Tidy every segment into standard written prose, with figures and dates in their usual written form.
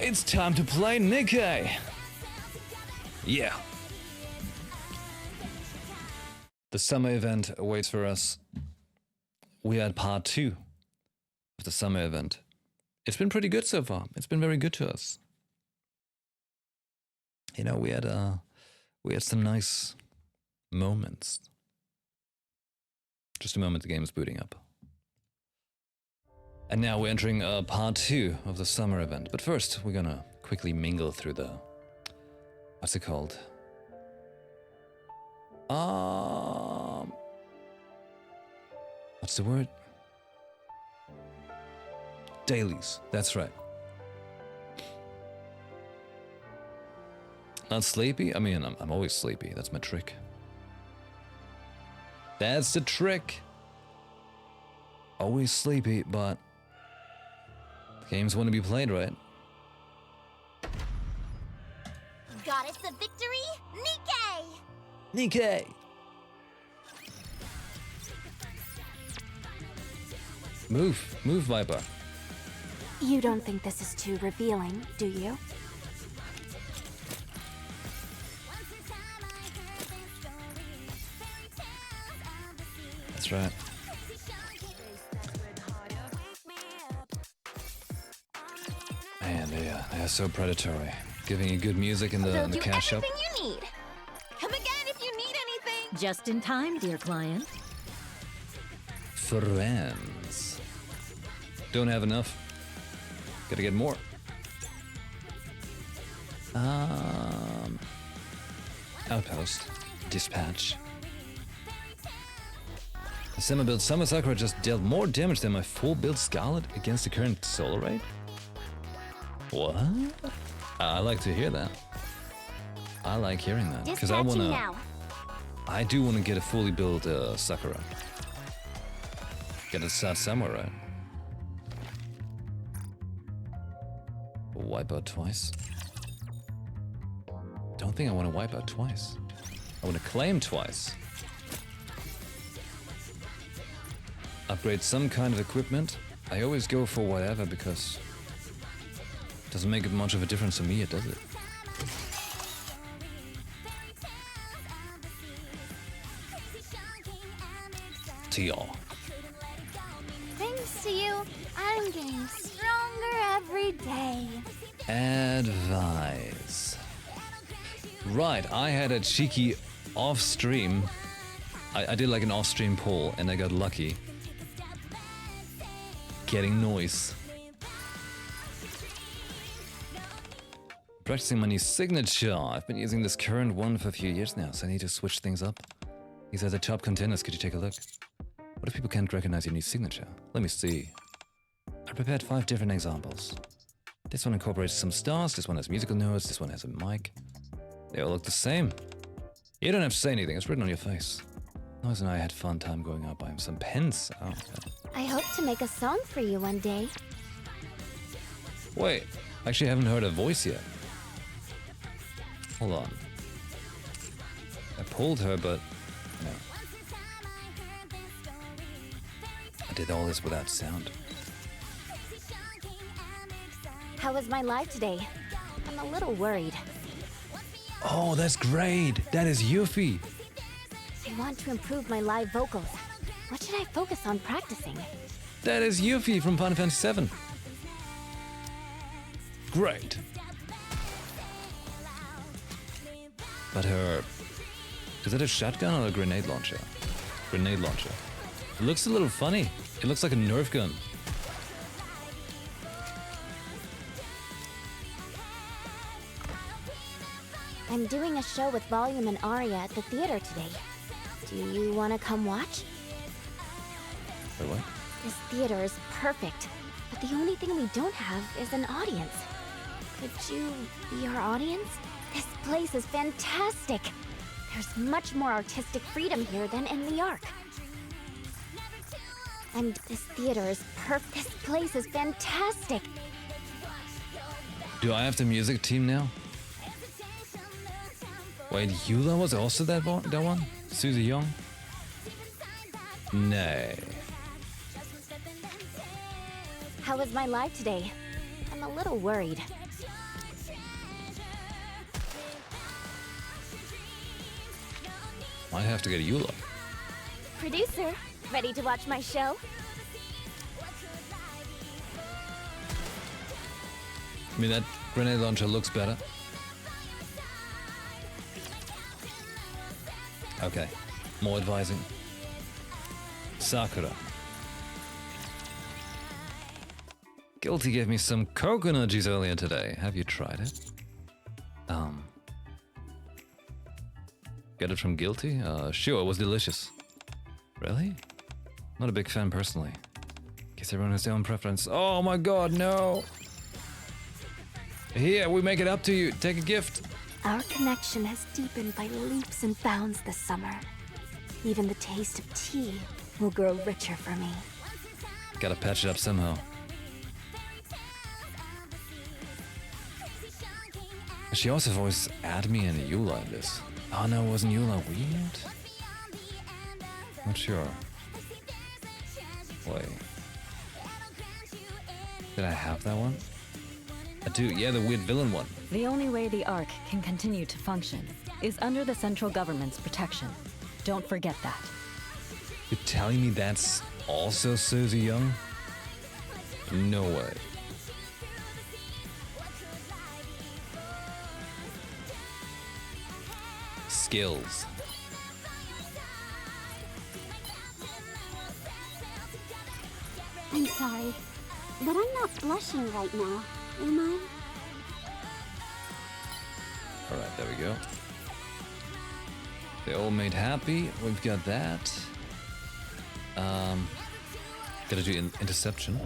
It's time to play NIKKE! Yeah. The summer event awaits for us. We are at part 2 of the summer event. It's been pretty good so far. It's been very good to us. You know, we had some nice moments. Just a moment, the game is booting up. And now we're entering part 2 of the summer event. But first, we're gonna quickly mingle through the... What's it called? What's the word? Dailies, that's right. Not sleepy? I mean, I'm always sleepy. That's my trick. That's the trick. Always sleepy, but games want to be played, right? Goddess of victory, NIKKE! NIKKE! Move, move, Viper. You don't think this is too revealing, do you? That's right. Man, they are so predatory. Giving you good music in the cash shop. Everything you need. Come again if you need anything. Just in time, dear client. Friends. Don't have enough. Gotta get more. Outpost. Dispatch. The semi-build Summer Sakura just dealt more damage than my full build Scarlet against the current solar rate? What? I like to hear that. I like hearing that. Because I do wanna get a fully built Sakura. Gotta start somewhere, right? Wipe out twice? Don't think I want to wipe out twice. I want to claim twice. Upgrade some kind of equipment. I always go for whatever because it doesn't make much of a difference to me, does it? To y'all. Thanks to you, I'm getting stronger every day. Advise. Right, I had a cheeky off-stream. I did like an off-stream poll and I got lucky. Getting noise. Practicing my new signature. I've been using this current one for a few years now, so I need to switch things up. These are the top contenders, could you take a look? What if people can't recognize your new signature? Let me see. I prepared 5 different examples. This one incorporates some stars, this one has musical notes, this one has a mic. They all look the same. You don't have to say anything, it's written on your face. Noise and I had fun time going out buying some pens. Oh, okay. I hope to make a song for you one day. Wait, I actually haven't heard a voice yet. Hold on. I pulled her, but no. I did all this without sound. How was my live today? I'm a little worried. Oh, that's great! That is Yuffie! I want to improve my live vocals. What should I focus on practicing? That is Yuffie from Final Fantasy VII. Great. But her... Is that a shotgun or a grenade launcher? Grenade launcher. It looks a little funny. It looks like a Nerf gun. I'm doing a show with Volume and Aria at the theater today. Do you want to come watch? Wait, what? This theater is perfect, but the only thing we don't have is an audience. Could you be our audience? This place is fantastic. There's much more artistic freedom here than in the Ark. And this theater is perfect. This place is fantastic. Do I have the music team now? Wait, Eula was also that one? Susie Young? Nay. How was my live today? I'm a little worried. Might have to get Eula. Producer, ready to watch my show? I mean, that grenade launcher looks better. Okay, more advising. Sakura. Guilty gave me some coconut juice earlier today. Have you tried it? Get it from Guilty? Sure, it was delicious. Really? Not a big fan personally. Guess everyone has their own preference. Oh my god, no! Here, we make it up to you. Take a gift. Our connection has deepened by leaps and bounds this summer. Even the taste of tea will grow richer for me. Gotta patch it up somehow. She also voiced Admi and Eula in this. Oh no, wasn't Eula weird? Not sure. Wait. Did I have that one? I do, yeah, the weird villain one. The only way the Ark can continue to function is under the central government's protection. Don't forget that. You're telling me that's also Susie Young? No way. Skills. I'm sorry, but I'm not blushing right now, am I? Alright, there we go. They all made happy. We've got that. Gotta do interception.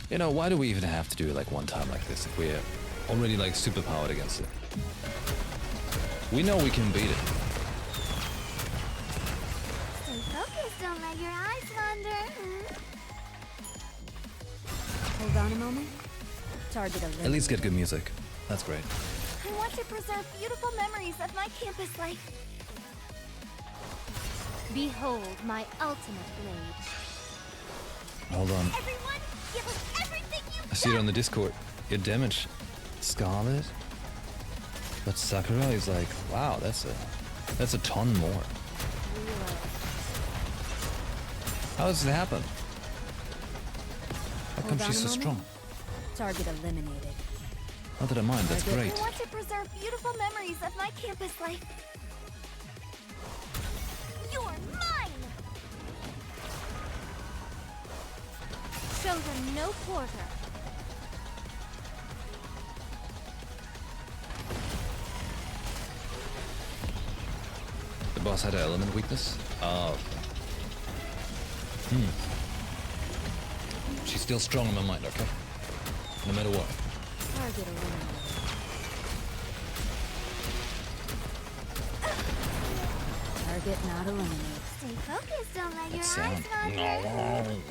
You know, why do we even have to do it like one time like this if we're already like super powered against it? We know we can beat it. Stay focused, don't let your eyes wander. Hold on a moment. Target At eliminated. least get good music. That's great. I want to preserve beautiful memories of my campus life. Behold my ultimate blade. Hold on. Everyone, give us everything I you've see it on the Discord. Your damage, Scarlet. But Sakura is like, wow, that's a ton more. How does it happen? How come Hold on she's a so moment. strong? Target eliminated. Not that I mind, that's Target- great. I want to preserve beautiful memories of my campus life. You're mine! Show them no quarter. The boss had an element weakness? Oh. She's still strong in my mind, okay? No matter what. Target eliminated. Target not eliminated. Stay focused, don't let your That sound. eyes wander. No.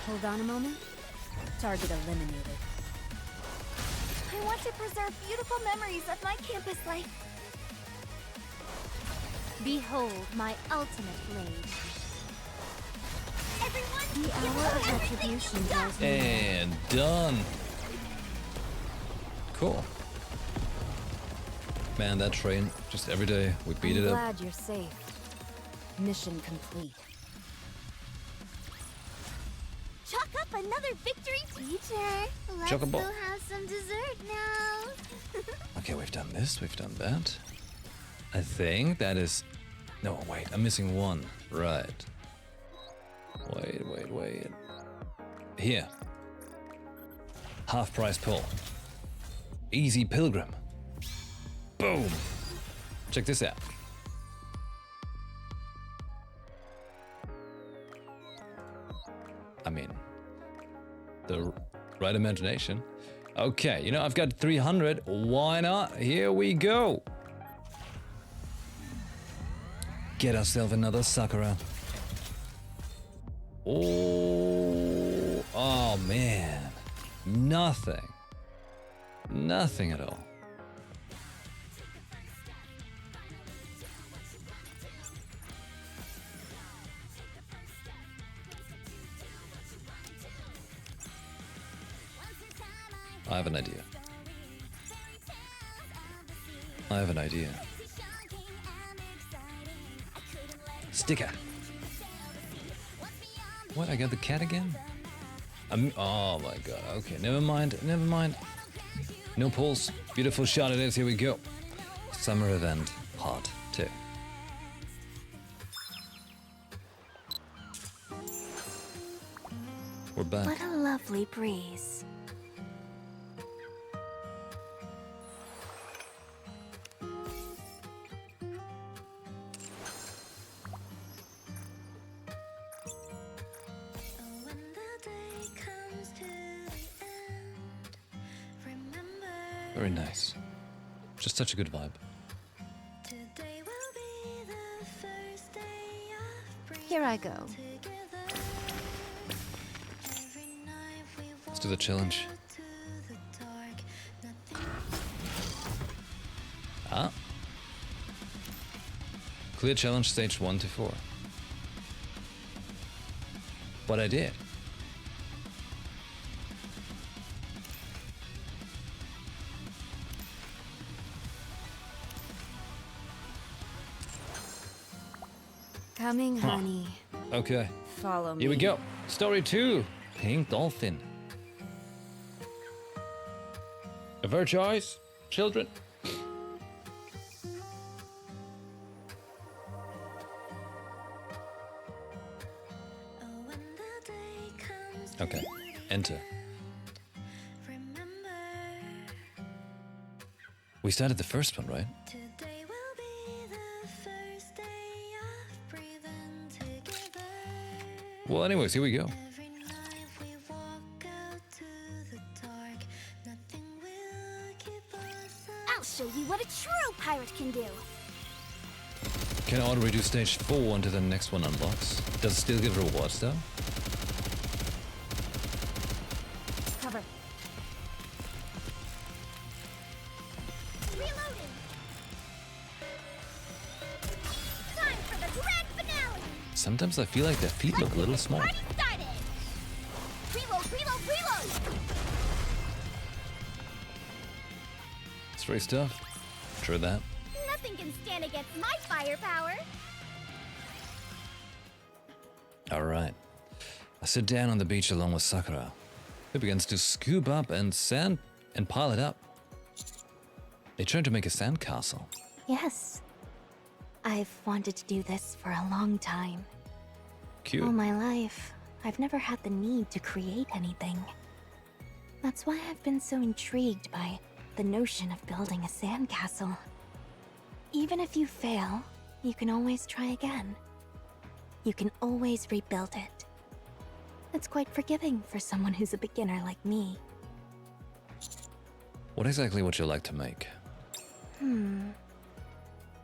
Hold on a moment. Target eliminated. I want to preserve beautiful memories of my campus life. Behold my ultimate blade. Everyone, The hour of retribution draws near. And done. Cool. Man, that train, just every day, we beat I'm it up. glad you're safe. Mission complete. chalk up another victory. Teacher, let's Chocobo. go have some dessert now. Okay, we've done this, we've done that. I think that is... No, wait, I'm missing one. Right. Wait. Here. Half price pull. Easy Pilgrim. Boom. Check this out. I mean, the right imagination. Okay, you know, I've got 300. Why not? Here we go. Get ourselves another Sakura. Oh man. Nothing. Nothing at all. I have an idea. I have an idea. Sticker. What? I got the cat again? Oh my god. Okay, never mind. Never mind. No pulse. Beautiful shot it is. Here we go. Summer event. Part 2. We're back. What a lovely breeze. Very nice. Just such a good vibe. Here I go. Let's do the challenge. Ah. Clear challenge stage 1 to 4. But I did. Coming, honey. Okay. Follow me. Here we go. Story 2. Pink Dolphin. Of her choice, children. Okay. Enter. We started the first one, right? Well, anyways, here we go. I'll show you what a true pirate can do. Can auto redo stage 4 until the next one unlocks? Does it still give rewards though? Cover. Reloading. Time for the grand finale. Sometimes I feel like their feet look a little small. Party started. Reload, reload, reload. It's free stuff. True that. Nothing can stand against my firepower. Alright. I sit down on the beach along with Sakura, who begins to scoop up and sand and pile it up. They try to make a sandcastle. Yes. I've wanted to do this for a long time. Cute. All my life, I've never had the need to create anything. That's why I've been so intrigued by the notion of building a sandcastle. Even if you fail, you can always try again. You can always rebuild it. It's quite forgiving for someone who's a beginner like me. What exactly would you like to make?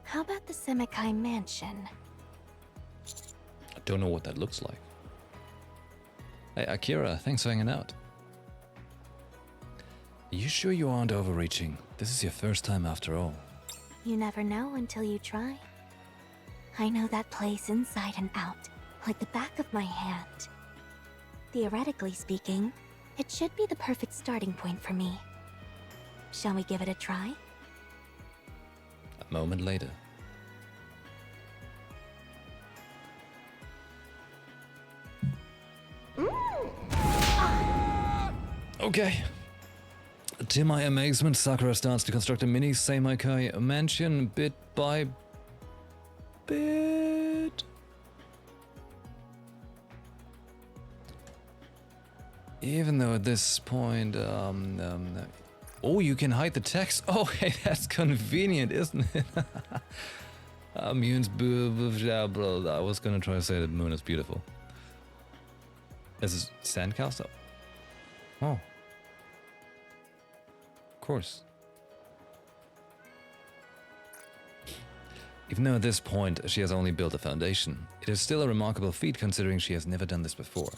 How about the Semekai Mansion? I don't know what that looks like. Hey, Akira, thanks for hanging out. Are you sure you aren't overreaching? This is your first time after all. You never know until you try. I know that place inside and out, like the back of my hand. Theoretically speaking, it should be the perfect starting point for me. Shall we give it a try? A moment later. Okay. To my amazement, Sakura starts to construct a mini Seimaikai mansion bit by bit. Even though at this point, oh, you can hide the text. Oh, hey, that's convenient, isn't it? Moon's I was gonna try to say that Moon is beautiful. Is this sandcastle? Oh. Of course. Even though at this point she has only built a foundation, it is still a remarkable feat considering she has never done this before.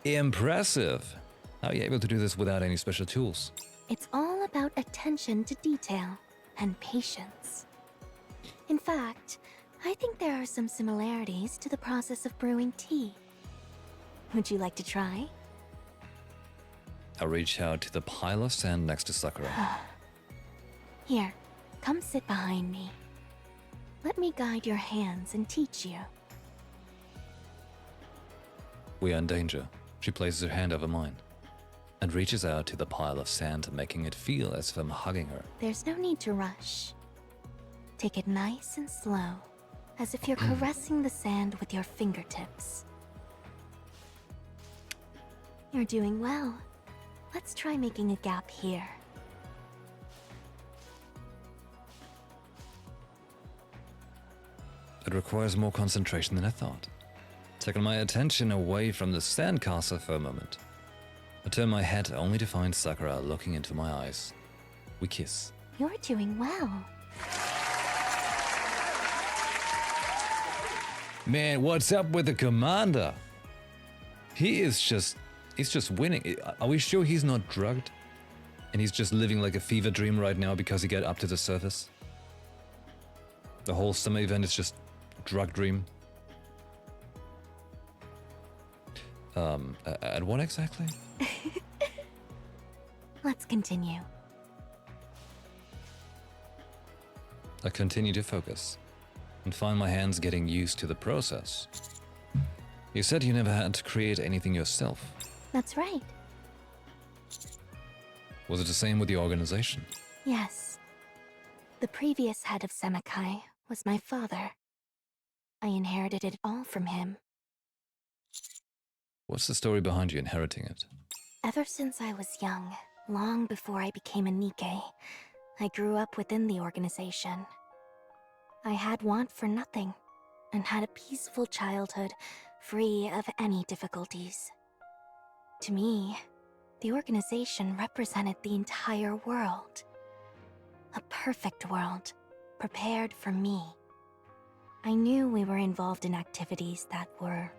Impressive! How are you able to do this without any special tools? It's all about attention to detail and patience. In fact, I think there are some similarities to the process of brewing tea. Would you like to try? I reach out to the pile of sand next to Sakura. Here, come sit behind me. Let me guide your hands and teach you. We are in danger. She places her hand over mine and reaches out to the pile of sand, making it feel as if I'm hugging her. There's no need to rush. Take it nice and slow, as if you're caressing the sand with your fingertips. You're doing well. Let's try making a gap here. It requires more concentration than I thought. Taking my attention away from the sandcastle for a moment. I turn my head only to find Sakura looking into my eyes. We kiss. You're doing well. Man, what's up with the commander? He's just winning. Are we sure he's not drugged? And he's just living like a fever dream right now because he got up to the surface? The whole summer event is just drug dream? At what exactly? Let's continue. I continue to focus and find my hands getting used to the process. You said you never had to create anything yourself. That's right. Was it the same with the organization? Yes. The previous head of Semakai was my father. I inherited it all from him. What's the story behind you inheriting it? Ever since I was young, long before I became a NIKKE, I grew up within the organization. I had want for nothing, and had a peaceful childhood, free of any difficulties. To me, the organization represented the entire world. A perfect world, prepared for me. I knew we were involved in activities that were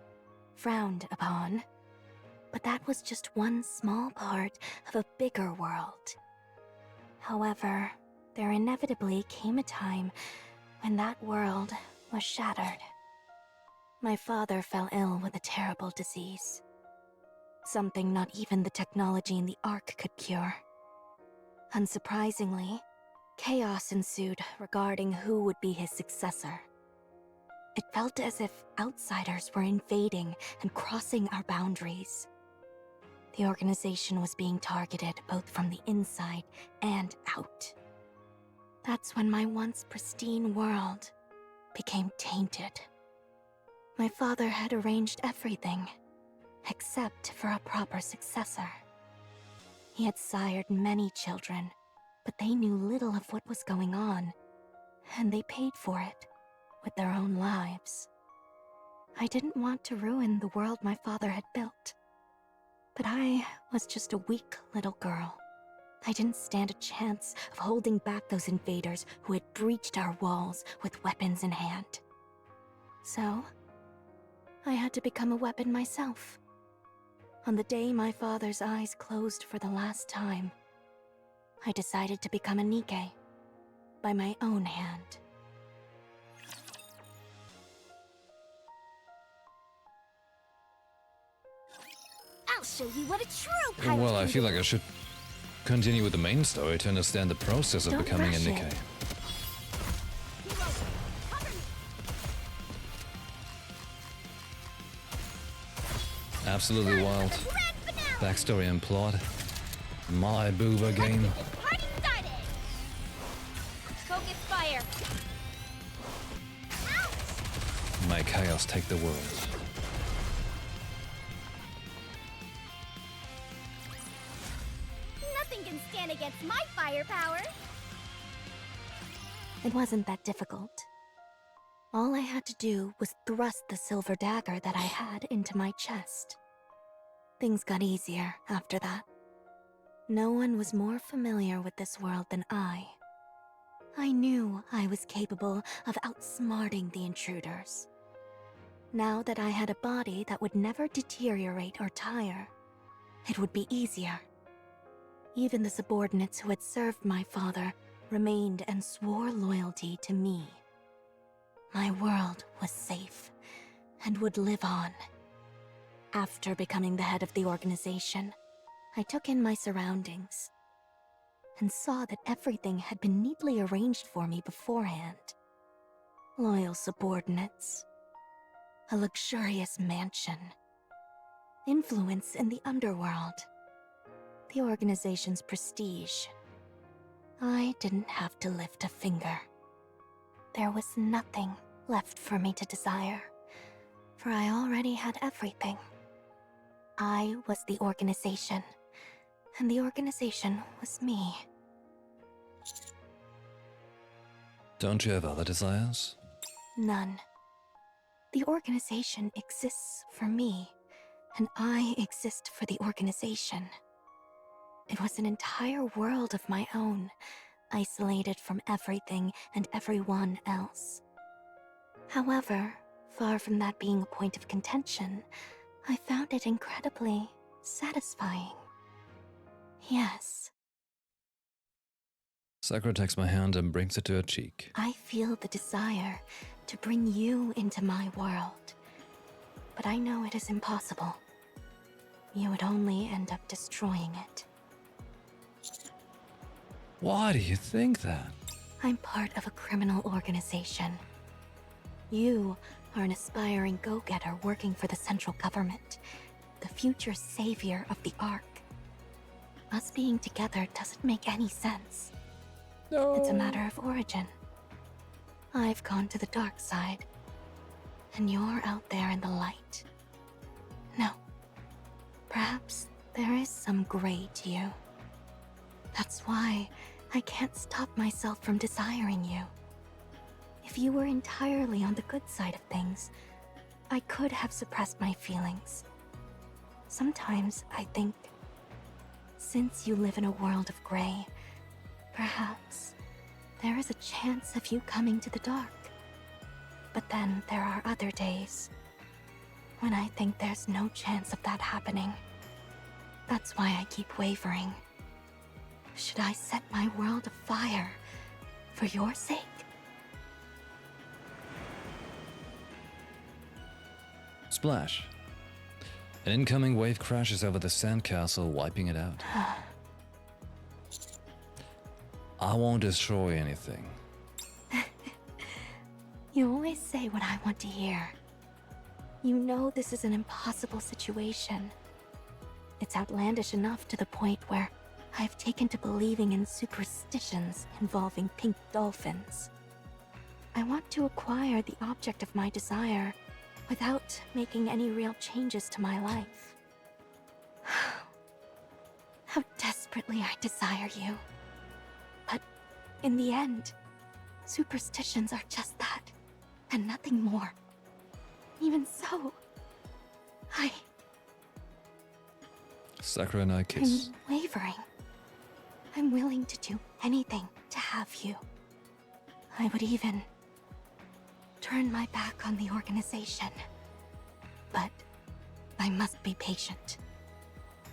frowned upon, but that was just one small part of a bigger world. However, there inevitably came a time when that world was shattered. My father fell ill with a terrible disease. Something not even the technology in the Ark could cure. Unsurprisingly, chaos ensued regarding who would be his successor. It felt as if outsiders were invading and crossing our boundaries. The organization was being targeted both from the inside and out. That's when my once pristine world became tainted. My father had arranged everything, except for a proper successor. He had sired many children, but they knew little of what was going on, and they paid for it with their own lives. I didn't want to ruin the world my father had built, but I was just a weak little girl. I didn't stand a chance of holding back those invaders who had breached our walls with weapons in hand. So, I had to become a weapon myself. On the day my father's eyes closed for the last time, I decided to become a NIKKE by my own hand. I'll show you what a true pilot Well, I can feel do. like I should continue with the main story to understand the process of Don't becoming a rush it. NIKKE. Heroes, cover me. Absolutely wild. Grand finale. Backstory and plot. My booba game. Party started. Focus fire. Ouch! May chaos take the world. Nothing can stand against my firepower. It wasn't that difficult. All I had to do was thrust the silver dagger that I had into my chest. Things got easier after that. No one was more familiar with this world than I. I knew I was capable of outsmarting the intruders. Now that I had a body that would never deteriorate or tire, it would be easier. Even the subordinates who had served my father remained and swore loyalty to me. My world was safe and would live on. After becoming the head of the organization, I took in my surroundings and saw that everything had been neatly arranged for me beforehand. Loyal subordinates, a luxurious mansion, influence in the underworld, the organization's prestige. I didn't have to lift a finger. There was nothing left for me to desire, for I already had everything. I was the organization, and the organization was me. Don't you have other desires? None. The organization exists for me, and I exist for the organization. It was an entire world of my own, isolated from everything and everyone else. However, far from that being a point of contention, I found it incredibly satisfying. Yes, Sakura takes my hand and brings it to her cheek. I feel the desire to bring you into my world. But I know it is impossible. You would only end up destroying it. Why do you think that? I'm part of a criminal organization. You are an aspiring go-getter working for the central government, the future savior of the Ark. Us being together doesn't make any sense. No. It's a matter of origin. I've gone to the dark side, and you're out there in the light. No. Perhaps there is some gray to you. That's why I can't stop myself from desiring you. If you were entirely on the good side of things, I could have suppressed my feelings. Sometimes I think, since you live in a world of gray, perhaps there is a chance of you coming to the dark. But then there are other days when I think there's no chance of that happening. That's why I keep wavering. Should I set my world afire for your sake? Splash. An incoming wave crashes over the sandcastle, wiping it out. I won't destroy anything. You always say what I want to hear. You know this is an impossible situation. It's outlandish enough to the point where I've taken to believing in superstitions involving pink dolphins. I want to acquire the object of my desire without making any real changes to my life. How desperately I desire you. But in the end, superstitions are just that, and nothing more. Even so, Sakura and I kiss. I'm wavering. I'm willing to do anything to have you. I would even turn my back on the organization. But I must be patient.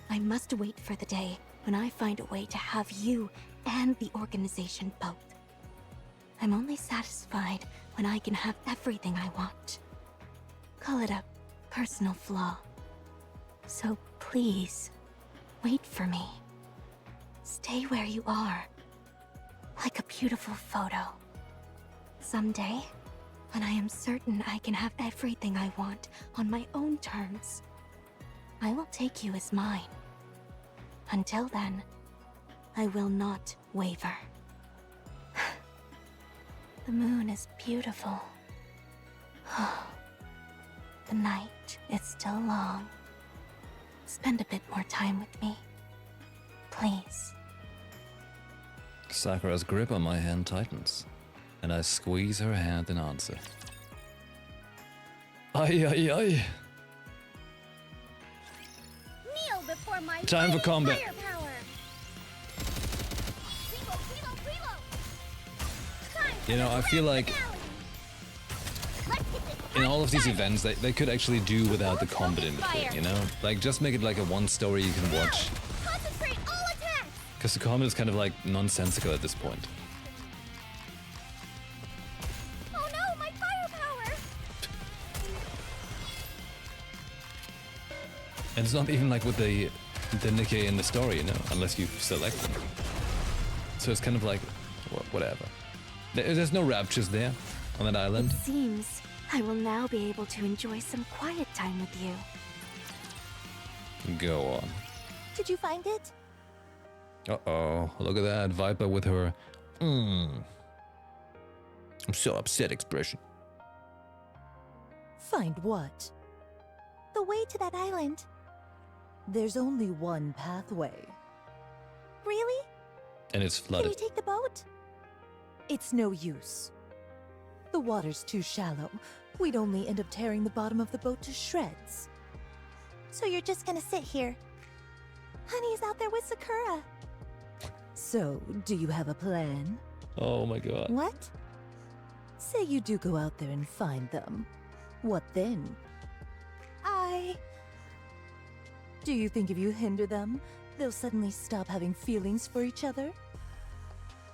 I must wait for the day when I find a way to have you and the organization both. I'm only satisfied when I can have everything I want. Call it a personal flaw. So please, wait for me. Stay where you are, like a beautiful photo. Someday, when I am certain I can have everything I want on my own terms, I will take you as mine. Until then, I will not waver. The moon is beautiful. The night is still long. Spend a bit more time with me, please. Sakura's grip on my hand tightens, and I squeeze her hand in answer. Ay, ay, ay. Kneel before my Time for mighty combat. firepower. Reload, reload, reload. Time for You know, the I feel grand like finale. Let's get this in all of these party events, they could actually do without the combat in between, you know? Like, just make it like a one story you can watch. started. Concentrate all attacks. Because the combat is kind of like nonsensical at this point. Oh no, my firepower. And it's not even like with the the NIKKE in the story, you know, unless you select them. So it's kind of like, whatever. There's no raptures there on that island. It seems I will now be able to enjoy some quiet time with you. Go on. Did you find it? Uh-oh, look at that Viper with her I'm so upset expression. Find what? The way to that island. There's only one pathway. Really? And it's Can flooded. you take the boat? It's no use. The water's too shallow. We'd only end up tearing the bottom of the boat to shreds. So you're just gonna sit here? Honey's out there with Sakura. So, do you have a plan? Oh my god. What? Say you do go out there and find them. What then? Do you think if you hinder them, they'll suddenly stop having feelings for each other?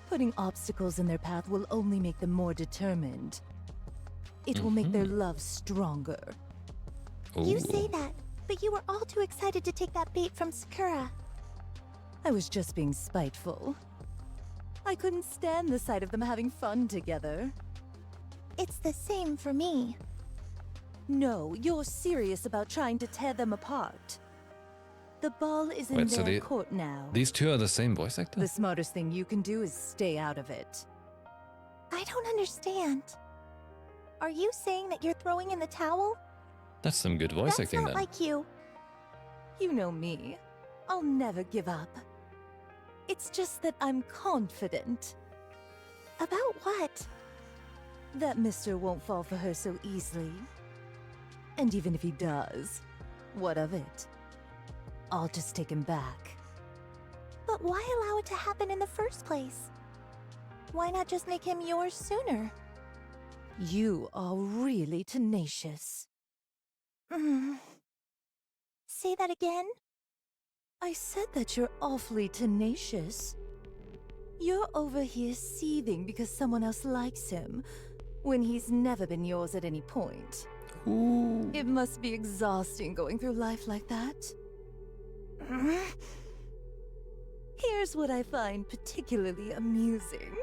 Putting obstacles in their path will only make them more determined. It will make their love stronger. You Ooh. say that, but you were all too excited to take that bait from Sakura. I was just being spiteful. I couldn't stand the sight of them having fun together. It's the same for me. No, you're serious about trying to tear them apart. The ball is in Wait, so their court now. These two are the same voice actor? The smartest thing you can do is stay out of it. I don't understand. Are you saying that you're throwing in the towel? That's some good voice That's acting not then. like you. You know me. I'll never give up. It's just that I'm confident. About what? That Mister won't fall for her so easily. And even if he does, what of it? I'll just take him back. But why allow it to happen in the first place? Why not just make him yours sooner? You are really tenacious. Say that again? I said that you're awfully tenacious. You're over here seething because someone else likes him, when he's never been yours at any point. Ooh. It must be exhausting going through life like that. Here's what I find particularly amusing.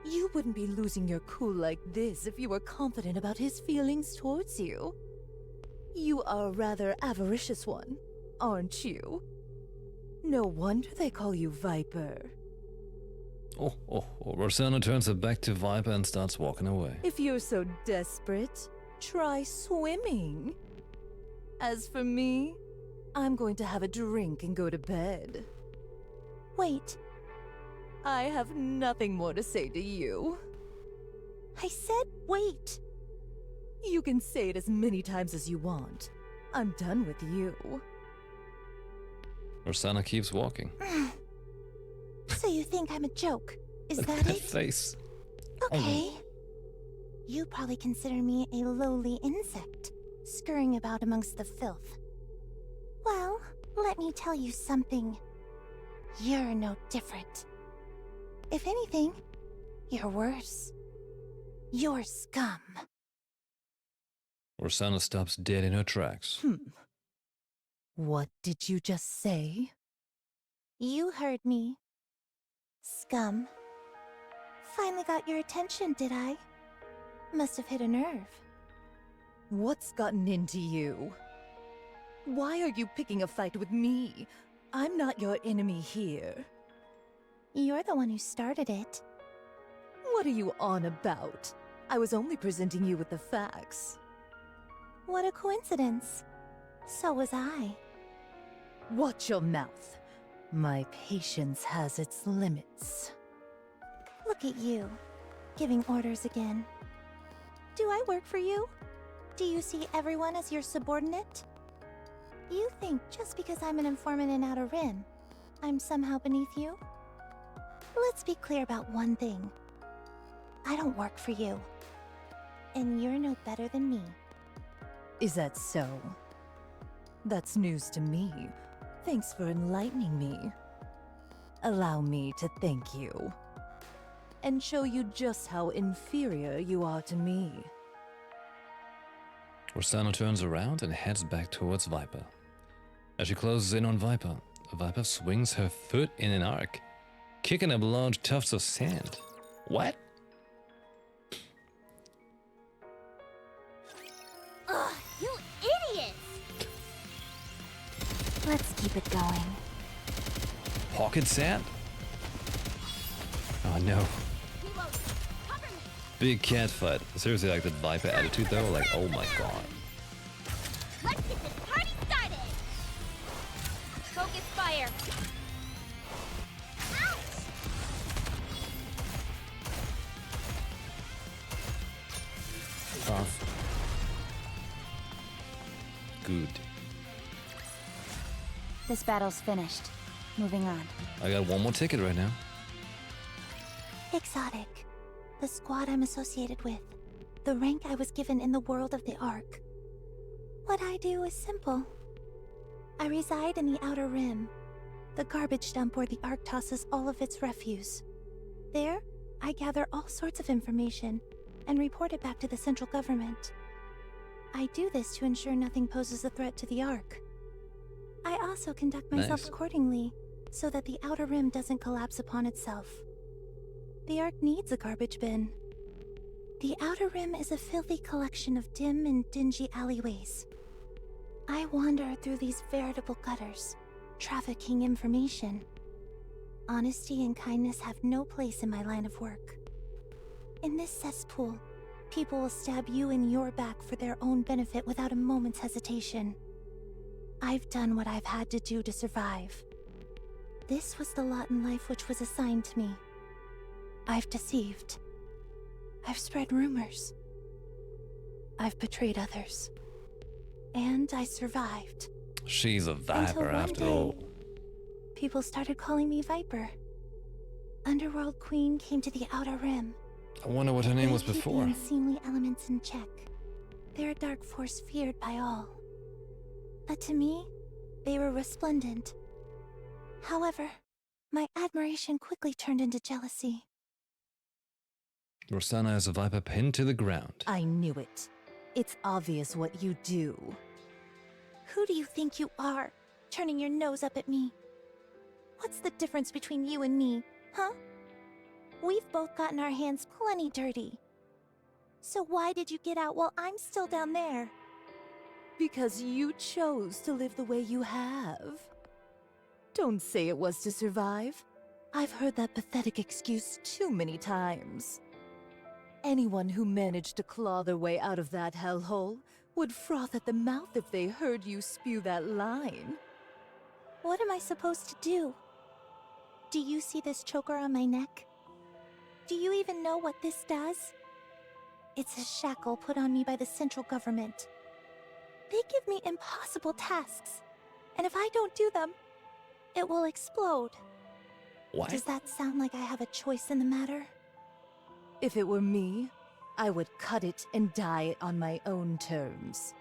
You wouldn't be losing your cool like this if you were confident about his feelings towards you. You are a rather avaricious one, aren't you? No wonder they call you Viper. Oh, Rosanna turns her back to Viper and starts walking away. If you're so desperate, try swimming. As for me, I'm going to have a drink and go to bed. Wait. I have nothing more to say to you. I said wait. You can say it as many times as you want. I'm done with you. Rosanna keeps walking. So you think I'm a joke? Is Look that at that it? face. Okay. You probably consider me a lowly insect, scurrying about amongst the filth. Well, let me tell you something. You're no different. If anything, you're worse. You're scum. Rosanna stops dead in her tracks. What did you just say? You heard me. Scum. Finally got your attention, did I? Must have hit a nerve. What's gotten into you? Why are you picking a fight with me? I'm not your enemy here. You're the one who started it. What are you on about? I was only presenting you with the facts. What a coincidence. So was I. Watch your mouth. My patience has its limits. Look at you, giving orders again. Do I work for you? Do you see everyone as your subordinate? You think just because I'm an informant in Outer Rim, I'm somehow beneath you? Let's be clear about one thing. I don't work for you. And you're no better than me. Is that so? That's news to me. Thanks for enlightening me. Allow me to thank you. And show you just how inferior you are to me. Rosanna turns around and heads back towards Viper. As she closes in on Viper, Viper swings her foot in an arc, kicking up large tufts of sand. What? Ugh, you idiots! Let's keep it going. Pocket sand? Oh no. We won't cover me. Big cat fight. Seriously, like the Viper attitude though, like oh my god. Let's get this party started! Focus fire! Ouch! Off. Good. This battle's finished. Moving on. I got one more ticket right now. Exotic. The squad I'm associated with. The rank I was given in the world of the Ark. What I do is simple. I reside in the Outer Rim, the garbage dump where the Ark tosses all of its refuse. There, I gather all sorts of information and report it back to the central government. I do this to ensure nothing poses a threat to the Ark. I also conduct myself Nice. accordingly, so that the Outer Rim doesn't collapse upon itself. The Ark needs a garbage bin. The Outer Rim is a filthy collection of dim and dingy alleyways. I wander through these veritable gutters, trafficking information. Honesty and kindness have no place in my line of work. In this cesspool, people will stab you in your back for their own benefit without a moment's hesitation. I've done what I've had to do to survive. This was the lot in life which was assigned to me. I've deceived. I've spread rumors. I've betrayed others. And I survived. She's a Viper one after day, all. People started calling me Viper. Underworld Queen came to the Outer Rim. I wonder what her name They was keep before. the unseemly elements in check. They're a dark force feared by all. But to me, they were resplendent. However, my admiration quickly turned into jealousy. Rosanna has a Viper pinned to the ground. I knew it. It's obvious what you do. Who do you think you are, turning your nose up at me? What's the difference between you and me, huh? We've both gotten our hands plenty dirty. So why did you get out while I'm still down there? Because you chose to live the way you have. Don't say it was to survive. I've heard that pathetic excuse too many times. Anyone who managed to claw their way out of that hellhole would froth at the mouth if they heard you spew that line. What am I supposed to do? Do you see this choker on my neck? Do you even know what this does? It's a shackle put on me by the central government. They give me impossible tasks, and if I don't do them, it will explode. What? Does that sound like I have a choice in the matter? If it were me, I would cut it and die on my own terms.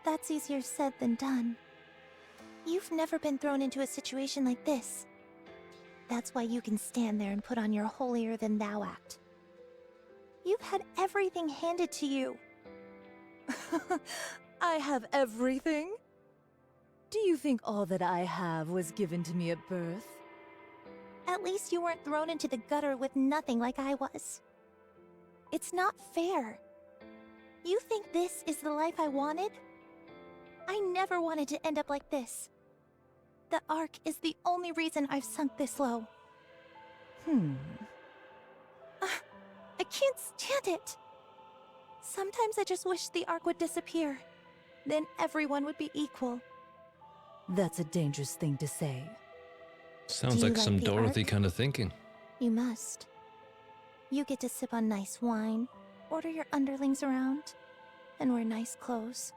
That's easier said than done. You've never been thrown into a situation like this. That's why you can stand there and put on your holier-than-thou act. You've had everything handed to you. I have everything? Do you think all that I have was given to me at birth? At least you weren't thrown into the gutter with nothing like I was. It's not fair. You think this is the life I wanted? I never wanted to end up like this. The Ark is the only reason I've sunk this low. I can't stand it. Sometimes I just wish the Ark would disappear. Then everyone would be equal. That's a dangerous thing to say. Sounds Do you like some like the Dorothy Ark? kind of thinking. You must. You get to sip on nice wine, order your underlings around, and wear nice clothes.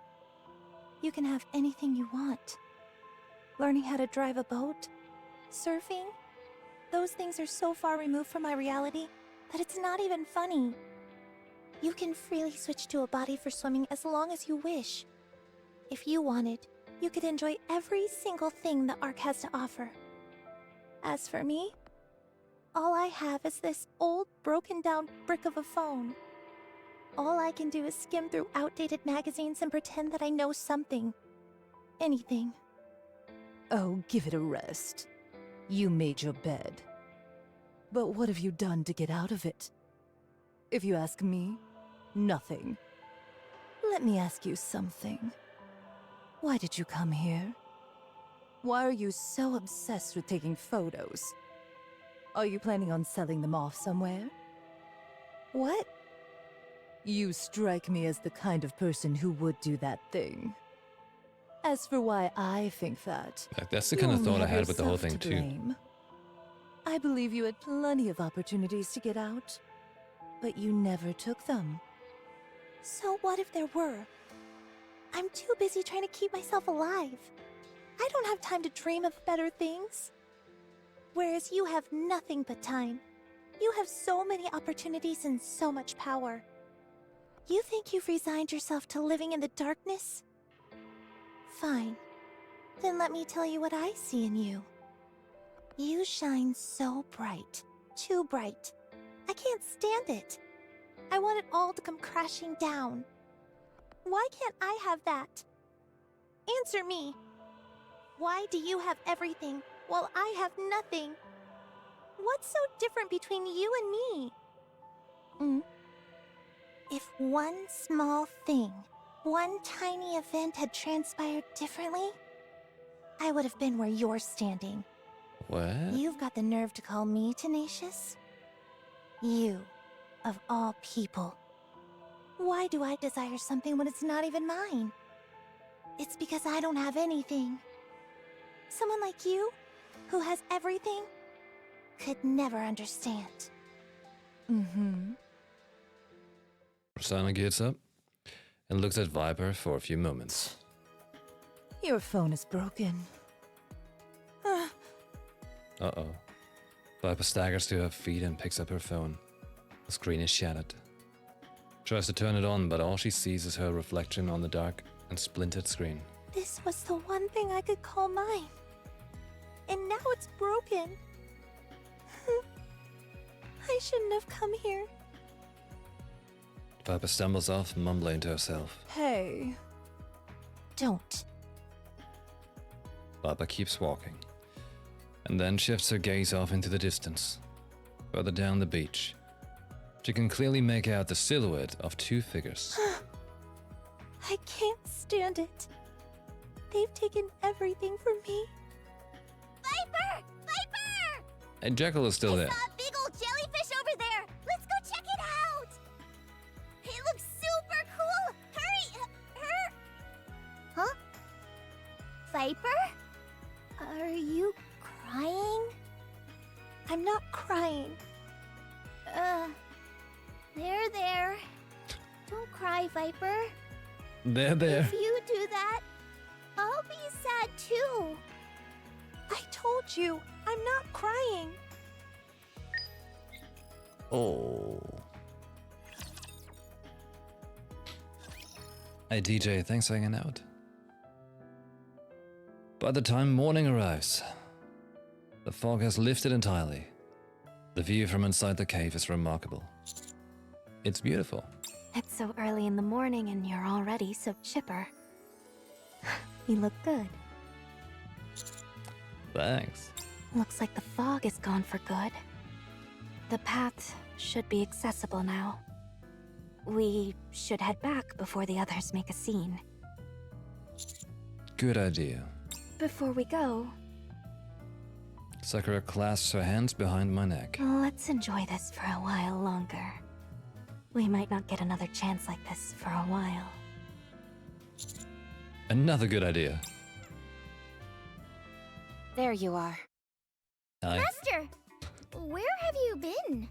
You can have anything you want. Learning how to drive a boat, surfing, those things are so far removed from my reality that it's not even funny. You can freely switch to a body for swimming as long as you wish. If you wanted, you could enjoy every single thing the Ark has to offer. As for me, all I have is this old, broken-down brick of a phone. All I can do is skim through outdated magazines and pretend that I know something. Anything. Oh, give it a rest. You made your bed. But what have you done to get out of it? If you ask me, nothing. Let me ask you something. Why did you come here? Why are you so obsessed with taking photos? Are you planning on selling them off somewhere? What? You strike me as the kind of person who would do that thing. As for why I think that, That's the you kind of only thought I have had with the whole yourself thing to too. blame. I believe you had plenty of opportunities to get out, but you never took them. So what if there were? I'm too busy trying to keep myself alive. I don't have time to dream of better things. Whereas you have nothing but time. You have so many opportunities and so much power. You think you've resigned yourself to living in the darkness? Fine. Then let me tell you what I see in you. You shine so bright. Too bright. I can't stand it. I want it all to come crashing down. Why can't I have that? Answer me. Why do you have everything while I have nothing? What's so different between you and me? If one small thing, one tiny event had transpired differently, I would have been where you're standing. What? You've got the nerve to call me tenacious? You, of all people. Why do I desire something when it's not even mine? It's because I don't have anything. Someone like you, who has everything, could never understand. Rosanna gets up and looks at Viper for a few moments. Your phone is broken. Uh-oh. Viper staggers to her feet and picks up her phone. The screen is shattered. Tries to turn it on, but all she sees is her reflection on the dark and splintered screen. This was the one thing I could call mine. And now it's broken. I shouldn't have come here. Viper stumbles off, mumbling to herself. Hey. Don't. Viper keeps walking, and then shifts her gaze off into the distance. Further down the beach, she can clearly make out the silhouette of two figures. I can't stand it. They've taken everything from me. Viper! Viper! And Jekyll is still there. I saw a big old jellyfish over there. Let's go check it out. It looks super cool. Hurry! Huh? Viper? Are you crying? I'm not crying. There. Don't cry, Viper. There. If you do that, I'll be sad too. I told you, I'm not crying. Oh. Hey DJ, thanks for hanging out. By the time morning arrives, the fog has lifted entirely. The view from inside the cave is remarkable. It's beautiful. It's so early in the morning and you're already so chipper. You look good. Thanks. Looks like the fog is gone for good. The path should be accessible now. We should head back before the others make a scene. Good idea. Before we go, Sakura clasps her hands behind my neck. let's enjoy this for a while longer. We might not get another chance like this for a while. Another good idea. There you are. Hi. Master, where have you been?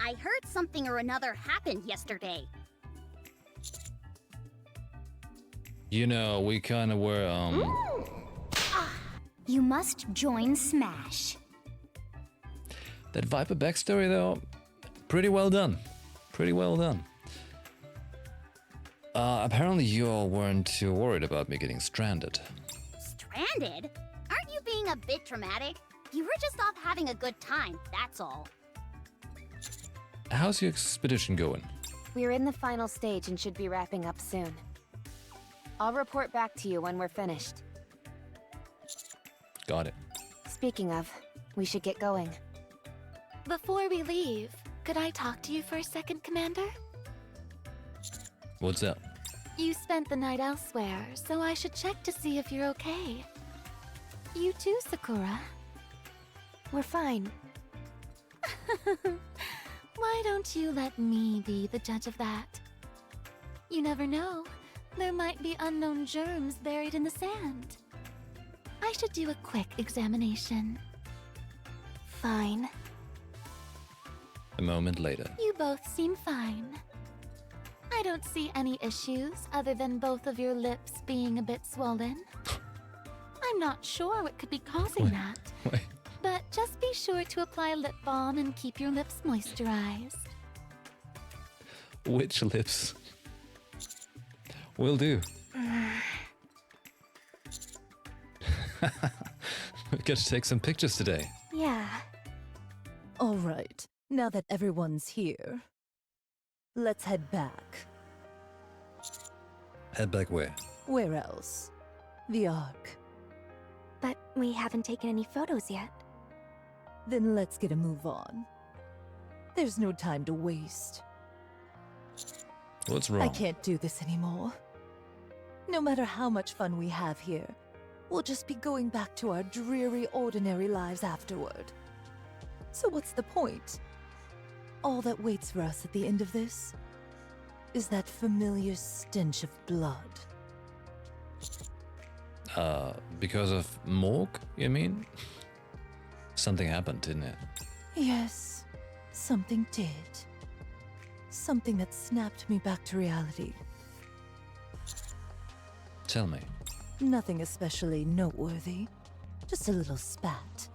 I heard something or another happened yesterday. You know, we kinda were, You must join Smash. That Viper backstory, though, pretty well done. Pretty well done. Apparently you all weren't too worried about me getting stranded. Stranded? Aren't you being a bit dramatic? You were just off having a good time, that's all. How's your expedition going? We're in the final stage and should be wrapping up soon. I'll report back to you when we're finished. Got it. Speaking of, we should get going. Before we leave, could I talk to you for a second, Commander? What's up? You spent the night elsewhere, so I should check to see if you're okay. You too, Sakura. We're fine. Why don't you let me be the judge of that? You never know. There might be unknown germs buried in the sand. I should do a quick examination. Fine. A moment later. You both seem fine. I don't see any issues other than both of your lips being a bit swollen. I'm not sure what could be causing Wait. that, Wait. but just be sure to apply lip balm and keep your lips moisturized. Which lips? Will do. We gotta take some pictures today. Yeah. All right, now that everyone's here, let's head back. Head back where? Where else? The Ark. But we haven't taken any photos yet. Then let's get a move on. There's no time to waste. What's wrong? I can't do this anymore. No matter how much fun we have here, we'll just be going back to our dreary, ordinary lives afterward. So what's the point? All that waits for us at the end of this is that familiar stench of blood. Because of Morg, you mean? Something happened, didn't it? Yes, something did. Something that snapped me back to reality. Tell me. Nothing especially noteworthy. Just a little spat.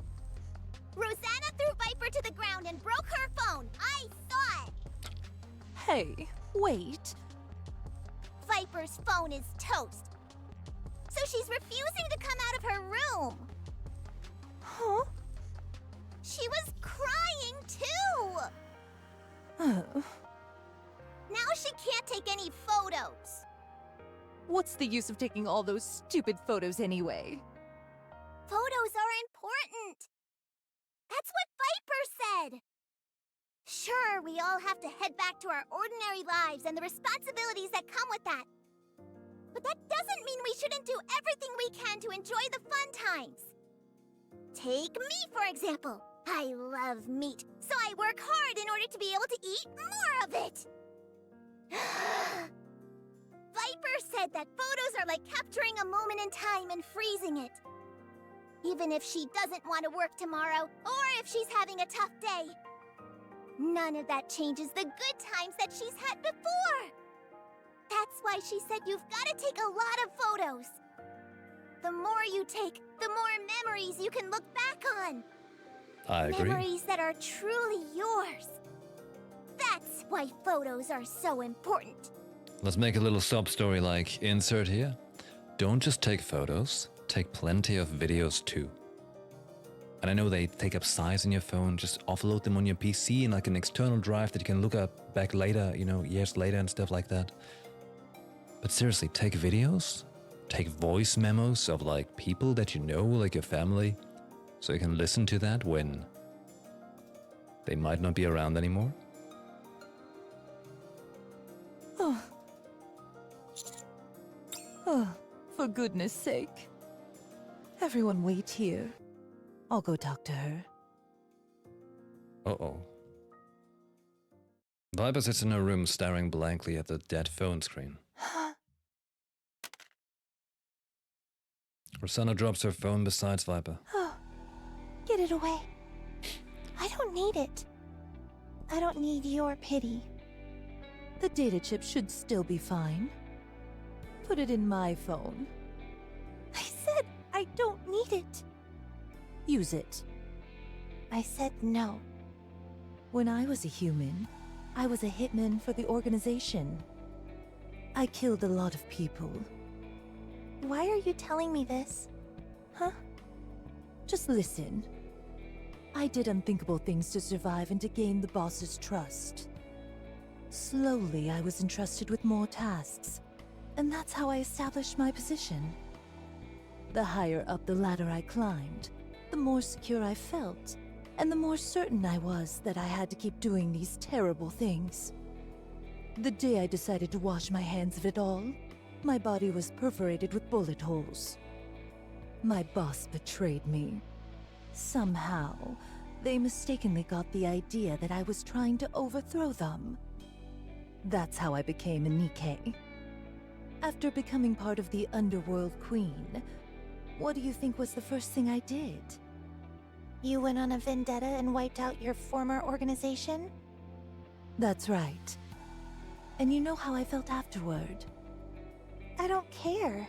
Rosanna threw Viper to the ground and broke her phone. I saw it. Hey, wait. Viper's phone is toast. So she's refusing to come out of her room. Huh? She was crying too. Oh. Now she can't take any photos. What's the use of taking all those stupid photos anyway? Photos are important. That's what Viper said. Sure, we all have to head back to our ordinary lives and the responsibilities that come with that. But that doesn't mean we shouldn't do everything we can to enjoy the fun times. Take me, for example. I love meat, so I work hard in order to be able to eat more of it. Viper said that photos are like capturing a moment in time and freezing it. Even if she doesn't want to work tomorrow, or if she's having a tough day. None of that changes the good times that she's had before. That's why she said you've got to take a lot of photos. The more you take, the more memories you can look back on. I agree. Memories that are truly yours. That's why photos are so important. Let's make a little sob story like insert here. Don't just take photos, take plenty of videos too. And I know they take up size in your phone, just offload them on your PC in like an external drive that you can look up back later, you know, years later and stuff like that. But seriously, take videos, take voice memos of like people that you know, like your family, so you can listen to that when they might not be around anymore. Oh. Oh, for goodness sake. Everyone wait here. I'll go talk to her. Uh-oh. Viper sits in her room staring blankly at the dead phone screen. Rosanna drops her phone beside Viper. Oh, get it away. I don't need it. I don't need your pity. The data chip should still be fine. Put it in my phone. I said I don't need it. Use it. I said no. When I was a human, I was a hitman for the organization. I killed a lot of people. Why are you telling me this? Huh? Just listen. I did unthinkable things to survive and to gain the boss's trust. Slowly, I was entrusted with more tasks, and that's how I established my position. The higher up the ladder I climbed, the more secure I felt, and the more certain I was that I had to keep doing these terrible things. The day I decided to wash my hands of it all, my body was perforated with bullet holes. My boss betrayed me. Somehow, they mistakenly got the idea that I was trying to overthrow them. That's how I became a NIKKE. After becoming part of the Underworld Queen, what do you think was the first thing I did? You went on a vendetta and wiped out your former organization? That's right. And you know how I felt afterward? I don't care.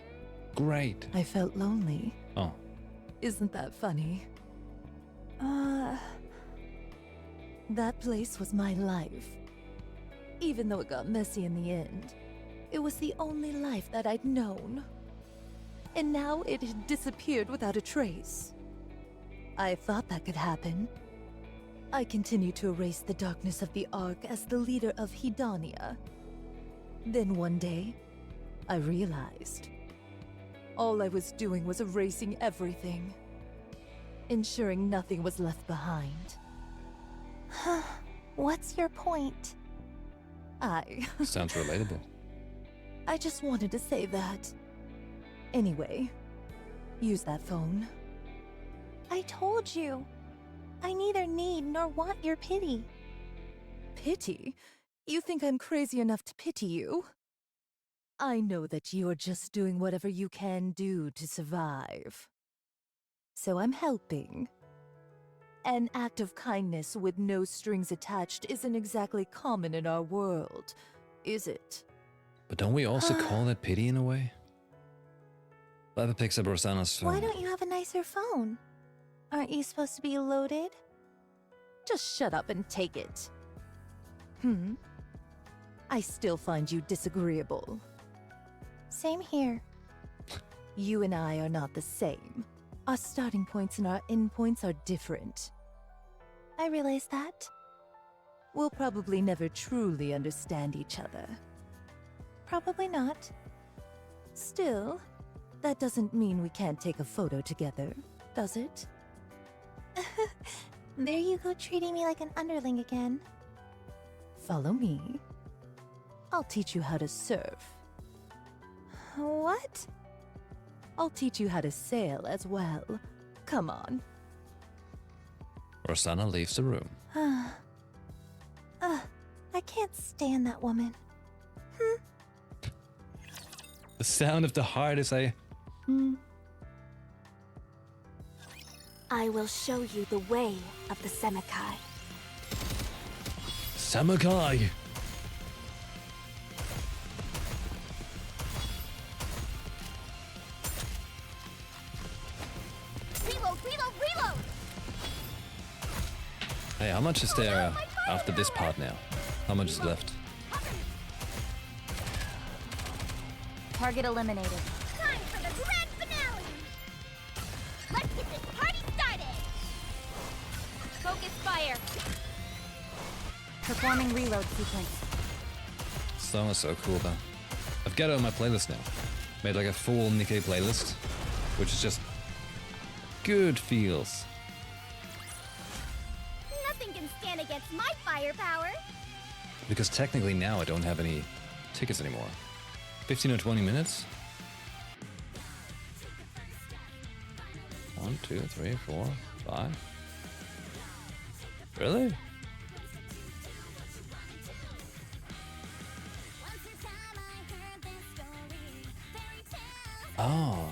Great. I felt lonely. Oh. Isn't that funny? That place was my life. Even though it got messy in the end, it was the only life that I'd known. And now it had disappeared without a trace. I thought that could happen. I continued to erase the darkness of the Ark as the leader of Hedania. Then one day, I realized all I was doing was erasing everything, ensuring nothing was left behind. What's your point? Sounds relatable. I just wanted to say that. Anyway, use that phone. I told you. I neither need nor want your pity. Pity? You think I'm crazy enough to pity you? I know that you're just doing whatever you can do to survive. So I'm helping. An act of kindness with no strings attached isn't exactly common in our world, is it? But don't we also call that pity in a way? Baba picks up Rosanna's phone. Why don't you have a nicer phone? Aren't you supposed to be loaded? Just shut up and take it. I still find you disagreeable. Same here. You and I are not the same. Our starting points and our end points are different. I realize that. We'll probably never truly understand each other. Probably not. Still, that doesn't mean we can't take a photo together, does it? There you go, treating me like an underling again. Follow me. I'll teach you how to surf. What? I'll teach you how to sail as well. Come on. Rosanna leaves the room. I can't stand that woman. The sound of the heart as I... I will show you the way of the Semikai. Samakai! Reload, reload, reload! Hey, how much is there after this part now? How much is left? Target eliminated. Time for the grand finale! Let's get this party started! Focus fire! Performing reload sequence. This song is so cool, though. I've got it on my playlist now. Made like a full NIKKE playlist, which is just good feels. Nothing can stand against my firepower! Because technically now I don't have any tickets anymore. 15 or 20 minutes? 1, 2, 3, 4, 5. Really? Oh.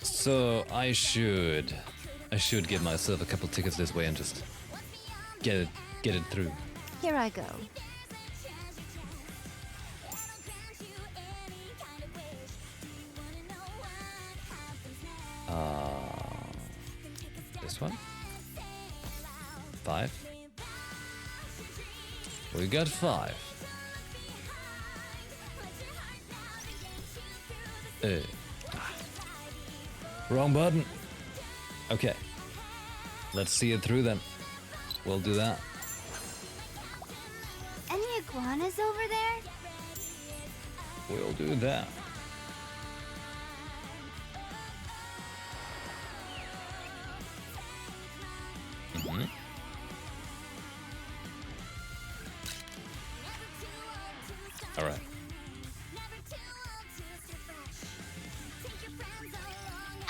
So I should get myself a couple tickets this way and just get it through. Here I go. This one? 5. We got 5. Wrong button. Okay. Let's see it through then. We'll do that. Any iguanas over there? We'll do that. All right.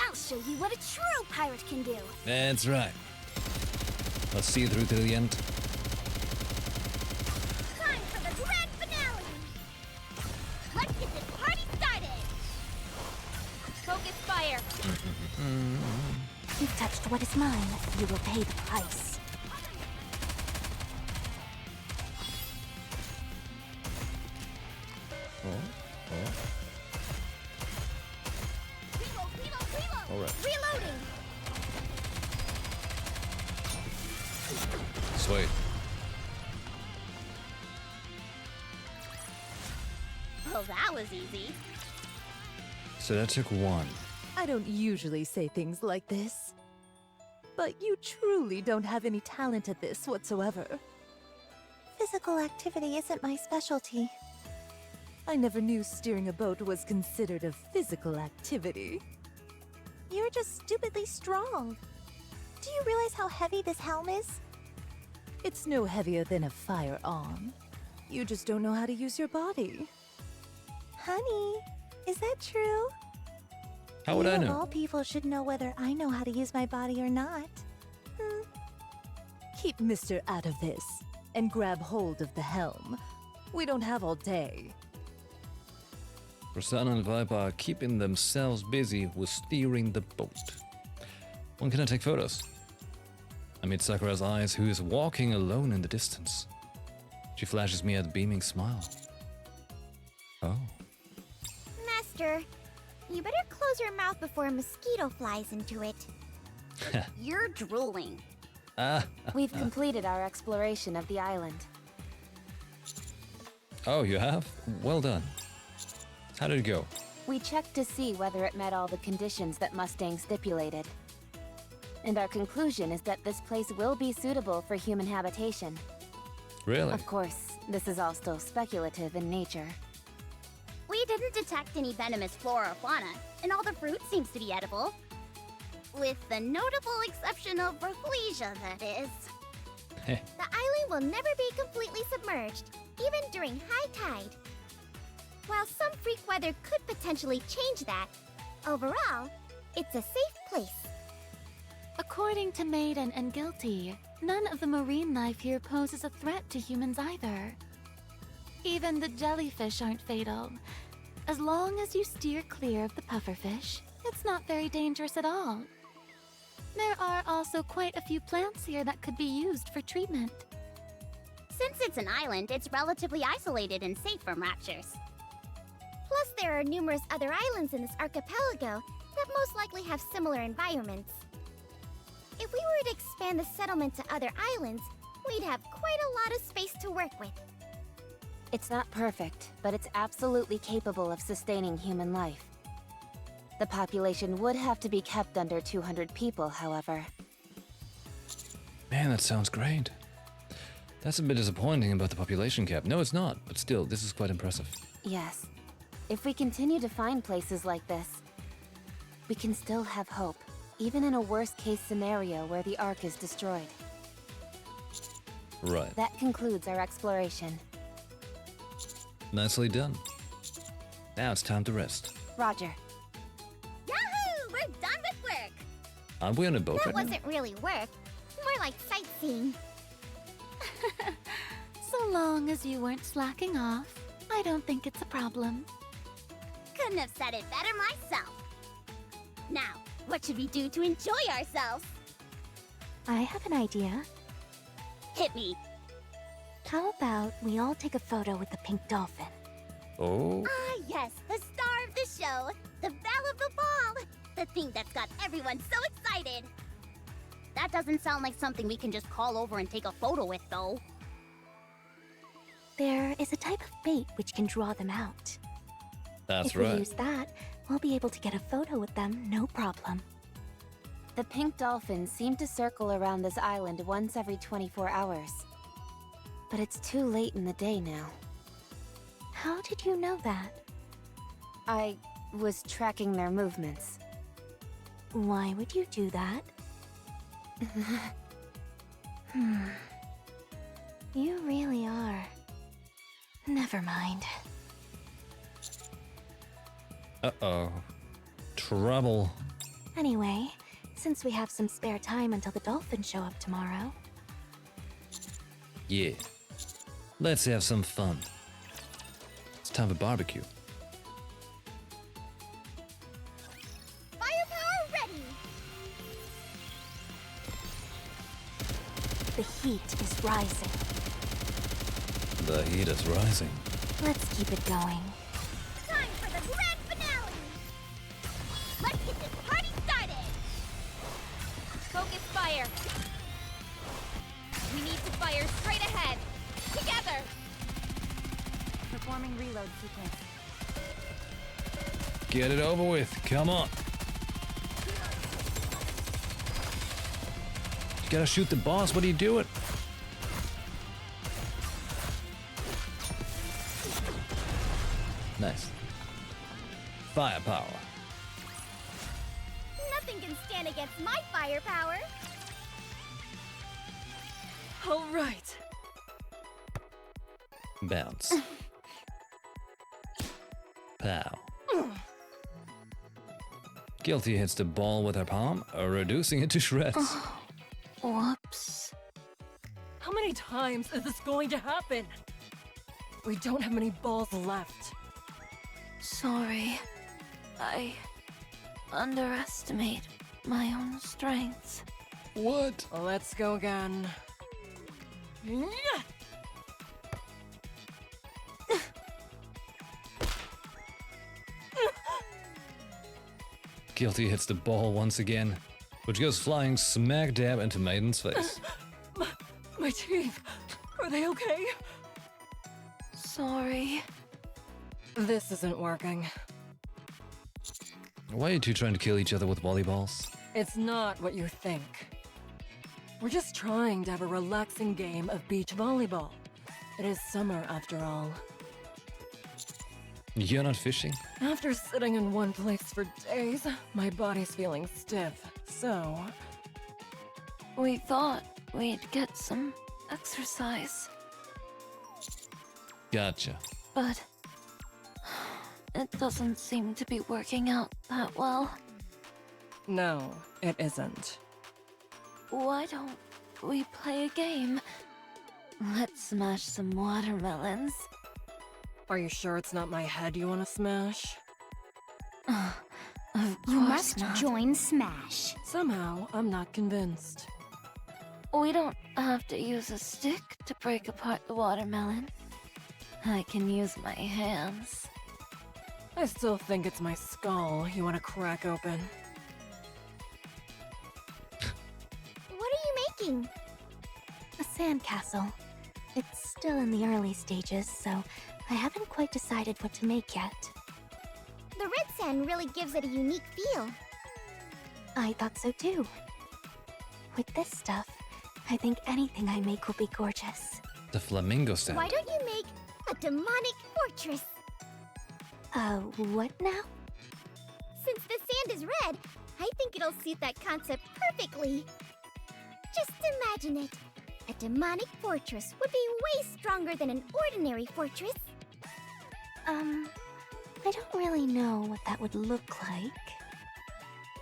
I'll show you what a true pirate can do. That's right. Let's see through to the end. Time for the grand finale. Let's get this party started. Focus fire. You've touched what is mine. You will pay the price. Reload. All right. Reloading. Sweet. Oh, that was easy. So that took one. I don't usually say things like this, but you truly don't have any talent at this whatsoever. Physical activity isn't my specialty. I never knew steering a boat was considered a physical activity. You're just stupidly strong. Do you realize how heavy this helm is? It's no heavier than a firearm. You just don't know how to use your body. Honey, is that true? How would you I of know? all people should know whether I know how to use my body or not. Keep Mr. out of this, and grab hold of the helm. We don't have all day. Rosanna and Viper are keeping themselves busy with steering the boat. When can I take photos? I meet Sakura's eyes, who is walking alone in the distance. She flashes me a beaming smile. Oh. Master, you better close your mouth before a mosquito flies into it. You're drooling. We've completed our exploration of the island. Oh, you have? Well done. How did it go? We checked to see whether it met all the conditions that Mustang stipulated. And our conclusion is that this place will be suitable for human habitation. Really? Of course, this is all still speculative in nature. We didn't detect any venomous flora or fauna, and all the fruit seems to be edible. With the notable exception of Rafflesia, that is. Heh. The island will never be completely submerged, even during high tide. While some freak weather could potentially change that, overall, it's a safe place. According to Maiden and Guilty, none of the marine life here poses a threat to humans either. Even the jellyfish aren't fatal. As long as you steer clear of the pufferfish, it's not very dangerous at all. There are also quite a few plants here that could be used for treatment. Since it's an island, it's relatively isolated and safe from raptures. Plus, there are numerous other islands in this archipelago that most likely have similar environments. If we were to expand the settlement to other islands, we'd have quite a lot of space to work with. It's not perfect, but it's absolutely capable of sustaining human life. The population would have to be kept under 200 people, however. Man, that sounds great. That's a bit disappointing about the population cap. No, it's not, but still, this is quite impressive. Yes. If we continue to find places like this, we can still have hope, even in a worst-case scenario where the Ark is destroyed. Right. That concludes our exploration. Nicely done. Now it's time to rest. Roger. Yahoo! We're done with work! Aren't we on a boat That right now? wasn't really work, more like sightseeing. So long as you weren't slacking off, I don't think it's a problem. Couldn't have said it better myself. Now, what should we do to enjoy ourselves? I have an idea. Hit me. How about we all take a photo with the pink dolphin? Oh, Ah, yes, the star of the show, the belle of the ball, the thing that's got everyone so excited. That doesn't sound like something we can just call over and take a photo with, though. There is a type of bait which can draw them out. that's if we right. use that, we'll be able to get a photo with them, no problem. The pink dolphins seem to circle around this island once every 24 hours. But it's too late in the day now. How did you know that? I was tracking their movements. Why would you do that? You really are. Never mind. Uh-oh. Trouble. Anyway, since we have some spare time until the dolphins show up tomorrow, Yeah. Let's have some fun. It's time for barbecue. Firepower ready! the heat is rising. The heat is rising. Let's keep it going. Time for the grand finale! Let's get this party started! Focus fire! We need to fire straight ahead! Together! Performing reload sequence. Get it over with. Come on. You gotta shoot the boss. What are you doing? Nice. Firepower. Nothing can stand against my firepower! All right. Bounce. Pow. Guilty hits the ball with her palm, reducing it to shreds. Whoops. How many times is this going to happen? We don't have many balls left. Sorry. I underestimate my own strength. What? Let's go again. Guilty hits the ball once again, which goes flying smack dab into Maiden's face. My teeth. Are they okay? Sorry. This isn't working. Why are you two trying to kill each other with volleyballs? It's not what you think. We're just trying to have a relaxing game of beach volleyball. It is summer after all. You're not fishing? After sitting in one place for days, my body's feeling stiff, so... We thought we'd get some exercise, Gotcha. but it doesn't seem to be working out that well. No, it isn't. Why don't we play a game? Let's smash some watermelons. Are you sure it's not my head you want to smash? Of You course must not. join Smash. Somehow, I'm not convinced. We don't have to use a stick to break apart the watermelon. I can use my hands. I still think it's my skull you want to crack open. What are you making? A sandcastle. It's still in the early stages, so I haven't quite decided what to make yet. The red sand really gives it a unique feel. I thought so too. With this stuff, I think anything I make will be gorgeous. The flamingo sound. Why don't you make a demonic fortress? What now? Since the sand is red, I think it'll suit that concept perfectly. Just imagine it. A demonic fortress would be way stronger than an ordinary fortress. I don't really know what that would look like.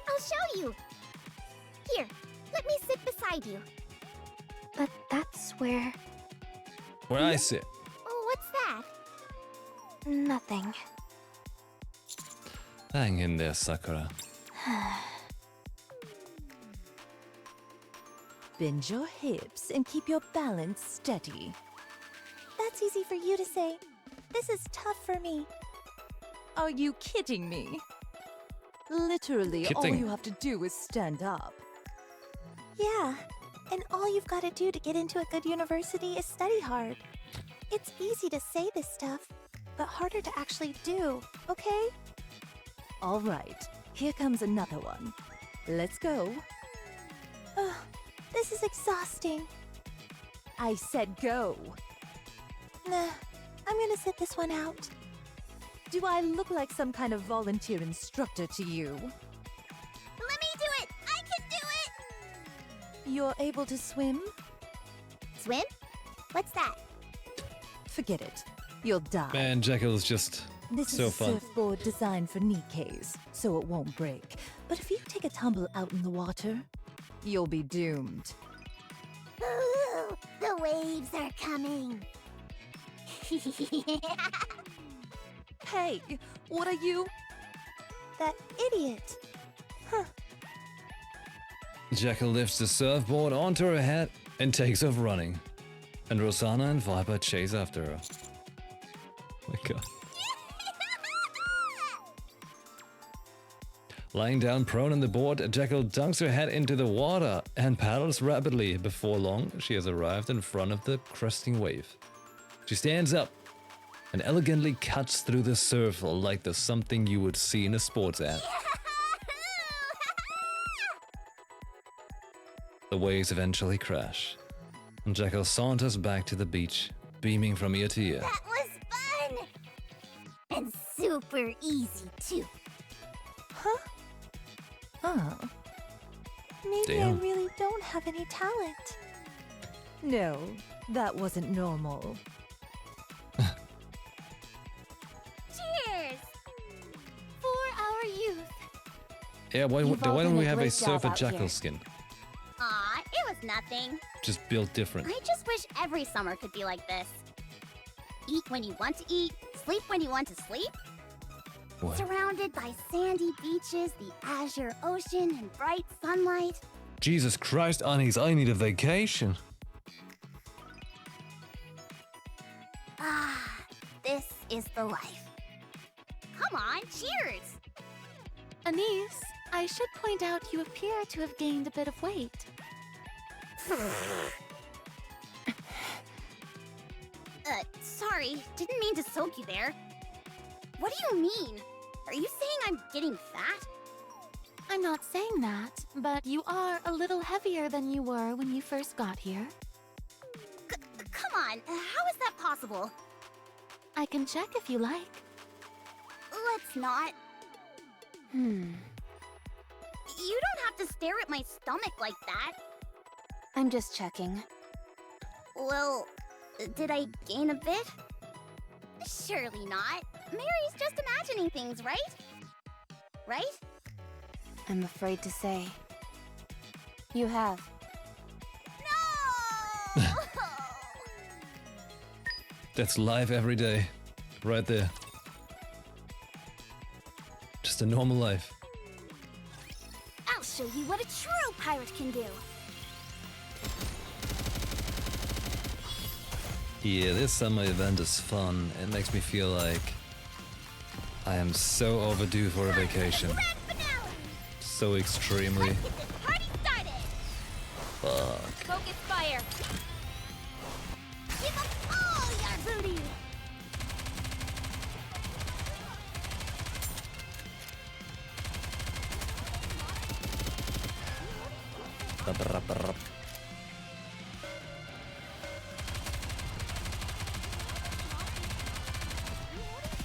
I'll show you. Here, let me sit beside you. But that's where... Where I sit. Oh, what's that? nothing. Hang in there, Sakura. Bend your hips and keep your balance steady. That's easy for you to say. This is tough for me. Are you kidding me? Literally, all Kidding. you have to do is stand up. Yeah, and all you've got to do to get into a good university is study hard. It's easy to say this stuff, but harder to actually do, okay? All right, here comes another one. Let's go. Ugh, this is exhausting. I said go. Nah, I'm gonna sit this one out. Do I look like some kind of volunteer instructor to you? Let me do it! I can do it! You're able to swim? Swim? What's that? Forget it. You'll die. Man, Jekyll's just This So is a fun. surfboard designed for NIKKEs, so it won't break. But if you take a tumble out in the water, you'll be doomed. Ooh, the waves are coming. Hey, what are you? That idiot. Jekyll lifts the surfboard onto her head and takes off running. And Rosanna and Viper chase after her. Oh my god. Lying down prone on the board, Jekyll dunks her head into the water and paddles rapidly. Before long, she has arrived in front of the cresting wave. She stands up and elegantly cuts through the surf like the something you would see in a sports ad. The waves eventually crash, and Jekyll saunters back to the beach, beaming from ear to ear. That was fun! And super easy, too. Oh. Maybe Damn. I really don't have any talent. No, that wasn't normal. Cheers! For our youth. Yeah, why You've all don't done we a have a great job surfer out Jekyll here. skin? Aw, it was nothing. Just built different. I just wish every summer could be like this. Eat when you want to eat, sleep when you want to sleep. What? Surrounded by sandy beaches, the azure ocean, and bright sunlight. Jesus Christ, Anis, I need a vacation. Ah, this is the life. Come on, cheers! Anise, I should point out you appear to have gained a bit of weight. Sorry, didn't mean to soak you there. What do you mean? Are you saying I'm getting fat? I'm not saying that, but you are a little heavier than you were when you first got here. Come on, how is that possible? I can check if you like. Let's not. You don't have to stare at my stomach like that. I'm just checking. Well, did I gain a bit? Surely not. Mary's just imagining things, right? Right? I'm afraid to say. You have. No! That's life every day. Right there. Just a normal life. I'll show you what a true pirate can do. Yeah, this summer event is fun. It makes me feel like I am so overdue for a vacation. Grand finale! So extremely. Let's get this party started! Fuck. Focus fire! Give us all your booty!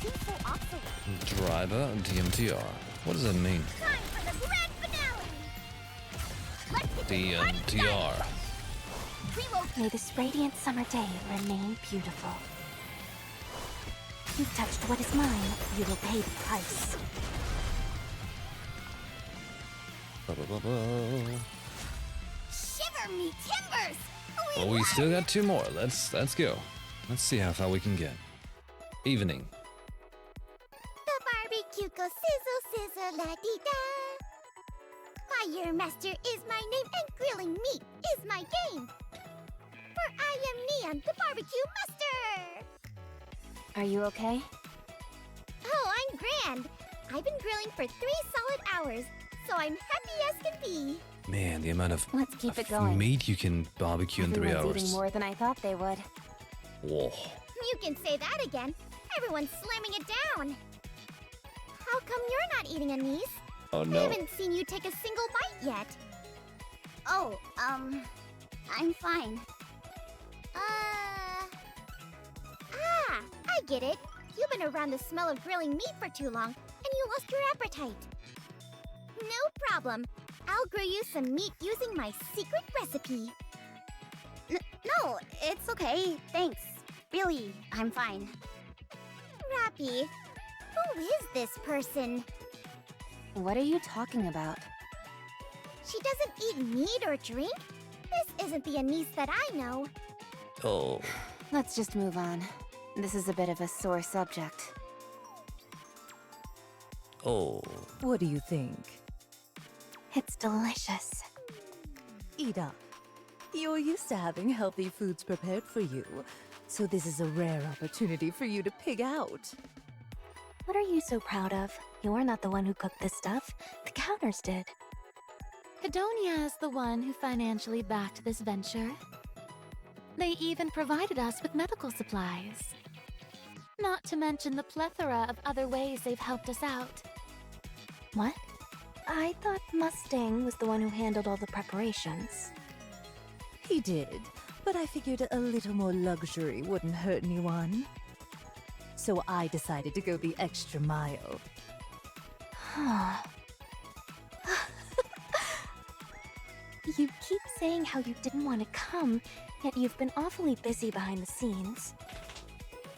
Seems so obsolete. Driver DMTR. What does that mean? Time for the grand finale! Let's get this party DMTR. started! We will May this radiant summer day remain beautiful. You've touched what is mine. You will pay the price. shiver me timbers! Well, we still got two more. Let's go. Let's see how far we can get. Evening. The barbecue go sizzle, sizzle, la dee da. Fire master is my name, and grilling meat is my game. For I am Neon, the barbecue master. Are you okay? Oh, I'm grand. I've been grilling for 3 solid hours, so I'm happy as can be. Man, the amount of Let's keep it going. meat you can barbecue in 3 Everyone's hours. eating more than I thought they would. Whoa. You can say that again. Everyone's slamming it down. How come you're not eating, Anise? Oh I no. haven't seen you take a single bite yet. Oh, I'm fine. I get it. You've been around the smell of grilling meat for too long, and you lost your appetite. No problem. I'll grill you some meat using my secret recipe. No, it's okay. Thanks. Really, I'm fine. Rappy, Who is this person? What are you talking about? She doesn't eat meat or drink? This isn't the Anise that I know. Oh. Let's just move on. This is a bit of a sore subject. Oh. What do you think? It's delicious. Eat up. You're used to having healthy foods prepared for you, so this is a rare opportunity for you to pig out. What are you so proud of? You're not the one who cooked this stuff. The counters did. Hedonia is the one who financially backed this venture. They even provided us with medical supplies. Not to mention the plethora of other ways they've helped us out. What? I thought Mustang was the one who handled all the preparations. He did, but I figured a little more luxury wouldn't hurt anyone. So I decided to go the extra mile. You keep saying how you didn't want to come, yet you've been awfully busy behind the scenes.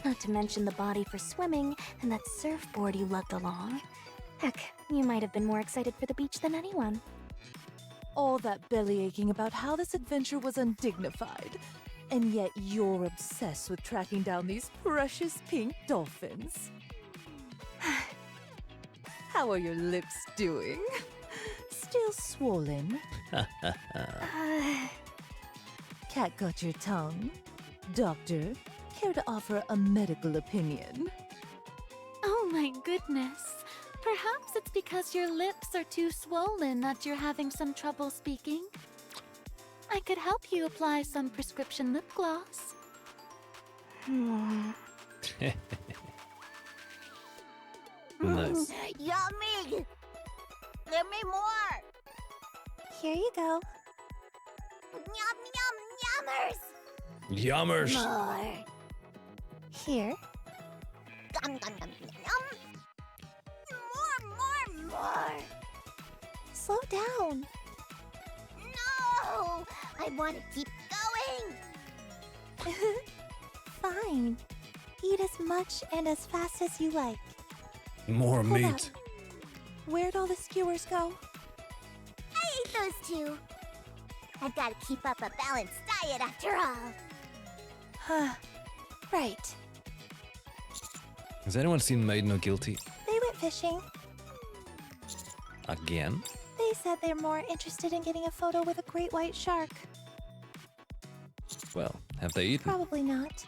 Not to mention the body for swimming and that surfboard you lugged along. Heck, you might have been more excited for the beach than anyone. All that belly aching about how this adventure was undignified, and yet you're obsessed with tracking down these precious pink dolphins. How are your lips doing? Still swollen? Cat got your tongue? Doctor, care to offer a medical opinion? Oh my goodness. Perhaps it's because your lips are too swollen that you're having some trouble speaking. I could help you apply some prescription lip gloss. Nice. Yummy! Give me more! Here you go. Yum, yum, yummers! Yummers! More! Here. Yum, yum, yum, yum! More! Slow down. No! I want to keep going! Fine. Eat as much and as fast as you like. More Hold meat. up. Where'd all the skewers go? I ate those two. I've got to keep up a balanced diet after all. Huh. Right. Has anyone seen Maiden or Guilty? They went fishing. Again? They said they're more interested in getting a photo with a great white shark. Well, have they eaten? Probably not.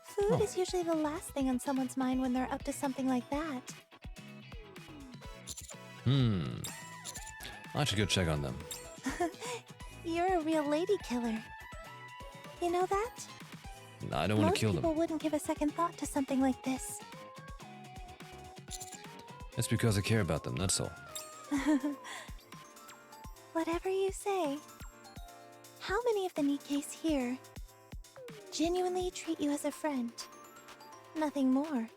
Food Oh. is usually the last thing on someone's mind when they're up to something like that. I should go check on them. You're a real lady killer. You know that? I don't want Most to kill people them. wouldn't give a second thought to something like this. It's because I care about them, that's all. Whatever you say. How many of the NIKKEs here genuinely treat you as a friend? Nothing more.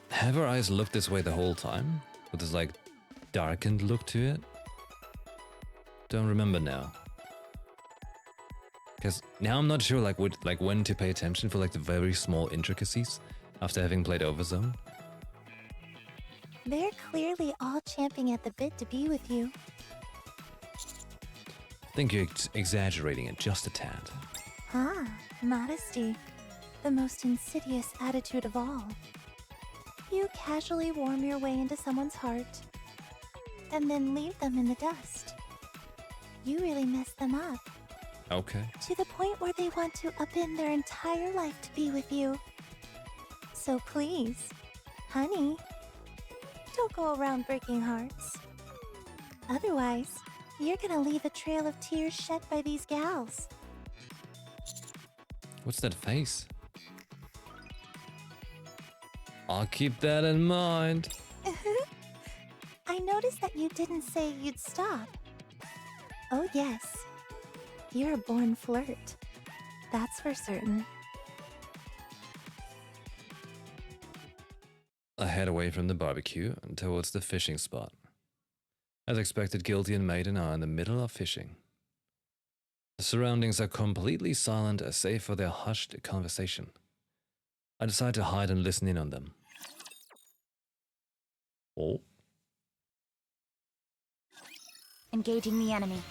Have her eyes looked this way the whole time? With this, like, darkened look to it? Don't remember now. Because now I'm not sure, like, when to pay attention for, like, the very small intricacies after having played Overzone. They're clearly all champing at the bit to be with you. I think you're exaggerating it just a tad. Ah, modesty. The most insidious attitude of all. You casually warm your way into someone's heart, and then leave them in the dust. You really mess them up, Okay. to the point where they want to upend their entire life to be with you. So please, honey, don't go around breaking hearts. Otherwise, you're gonna leave a trail of tears shed by these gals. What's that face? I'll keep that in mind. I noticed that you didn't say you'd stop. Oh yes, you're a born flirt. That's for certain. I head away from the barbecue and towards the fishing spot. As expected, Guilty and Maiden are in the middle of fishing. The surroundings are completely silent, save for their hushed conversation. I decide to hide and listen in on them. Oh. Engaging the enemy.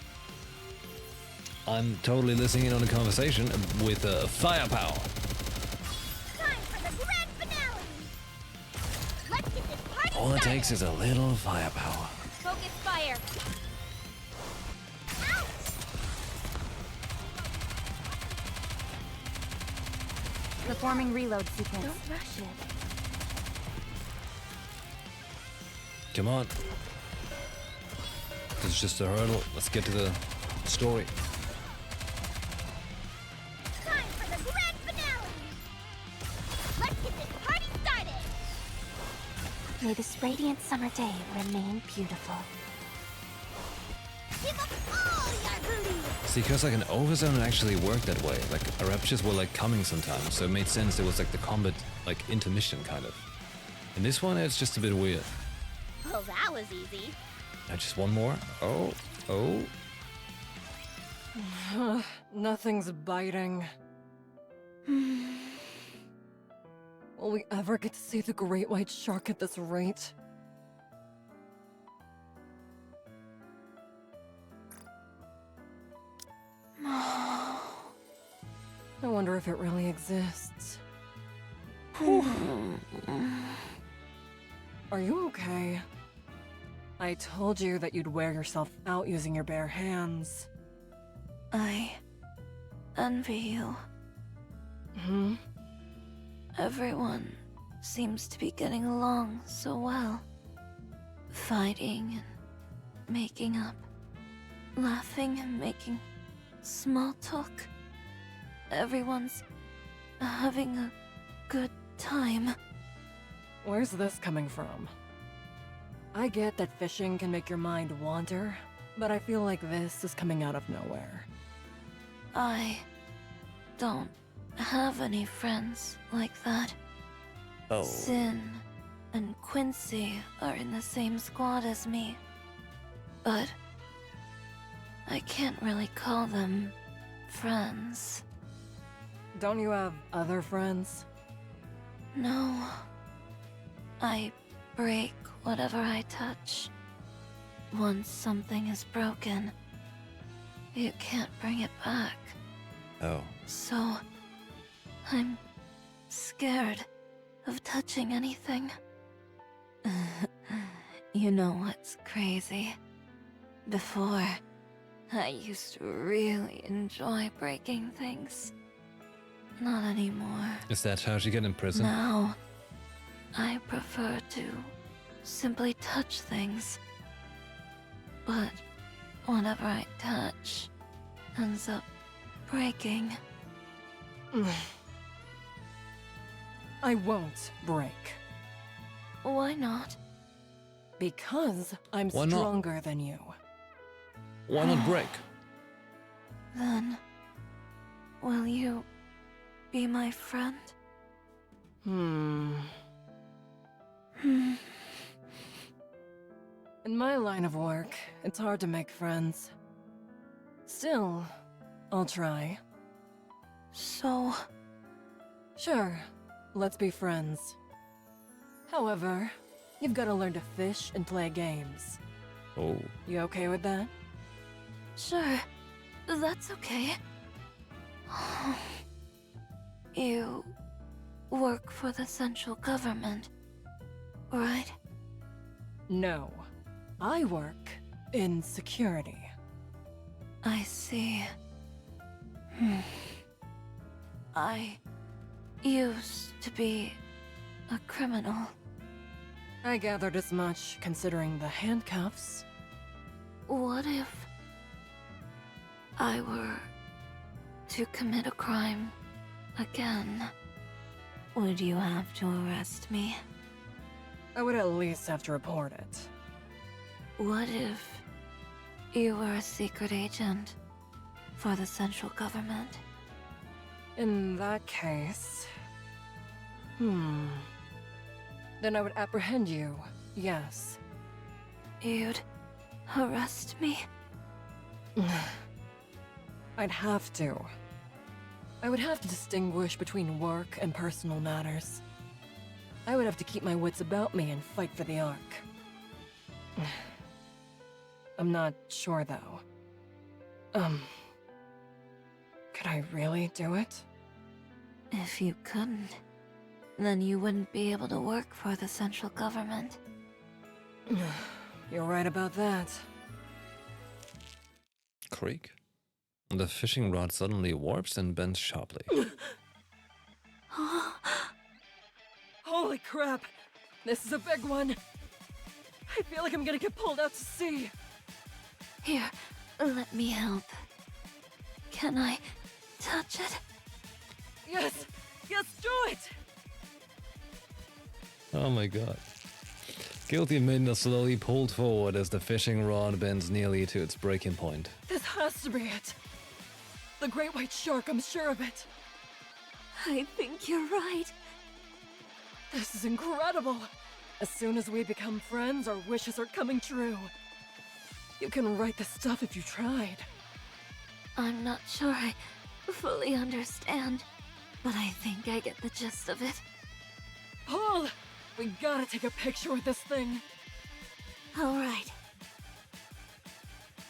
I'm totally listening in on the conversation with firepower. Time for the grand finale! Let's get this party All it started! takes is a little firepower. Focus fire! Ouch! Performing reload sequence. Don't rush it. Come on. This is just a hurdle. Let's get to the story. Time for the grand finale! Let's get this party started! May this radiant summer day remain beautiful. Give up all your booty! See, because like an overzone actually worked that way. Like raptures were like coming sometimes, so it made sense. It was like the combat like intermission kind of. In this one, it's just a bit weird. Well, that was easy. Just one more. Oh, oh. Nothing's biting. Will we ever get to see the great white shark at this rate? I wonder if it really exists. Are you okay? I told you that you'd wear yourself out using your bare hands. I envy you. Hmm? Everyone seems to be getting along so well. Fighting and making up. Laughing and making small talk. Everyone's having a good time. Where's this coming from? I get that fishing can make your mind wander, but I feel like this is coming out of nowhere. I don't have any friends like that. Oh. Sin and Quincy are in the same squad as me. But I can't really call them friends. Don't you have other friends? No. I break whatever I touch. Once something is broken, you can't bring it back. Oh. So, I'm scared of touching anything. You know what's crazy? Before, I used to really enjoy breaking things. Not anymore. Is that how she get in prison? Now, I prefer to simply touch things. But whatever I touch ends up breaking. I won't break. Why not? Because I'm Why not? stronger than you. Why not break? Then, will you be my friend? Hmm. Hmm. In my line of work, it's hard to make friends. Still, I'll try. So, Sure, let's be friends. However, you've got to learn to fish and play games. Oh. You okay with that? sure, that's okay. You work for the central government, right? No. I work in security. I see. I used to be a criminal. I gathered as much, considering the handcuffs. What if I were to commit a crime again? Would you have to arrest me? I would at least have to report it. What if you were a secret agent for the central government? In that case... Then I would apprehend you, yes. You'd arrest me? I'd have to. I would have to distinguish between work and personal matters. I would have to keep my wits about me and fight for the Ark. I'm not sure, though. Could I really do it? If you couldn't, then you wouldn't be able to work for the central government. You're right about that. Creak. The fishing rod suddenly warps and bends sharply. Holy crap! This is a big one! I feel like I'm gonna get pulled out to sea! Here, let me help. Can I touch it? Yes! Yes, do it! Oh my god. Guilty and Midna slowly pulled forward as the fishing rod bends nearly to its breaking point. This has to be it! The great white shark, I'm sure of it! I think you're right. This is incredible! As soon as we become friends, our wishes are coming true. You can write this stuff if you tried. I'm not sure I fully understand, but I think I get the gist of it. Paul! We gotta take a picture with this thing. All right.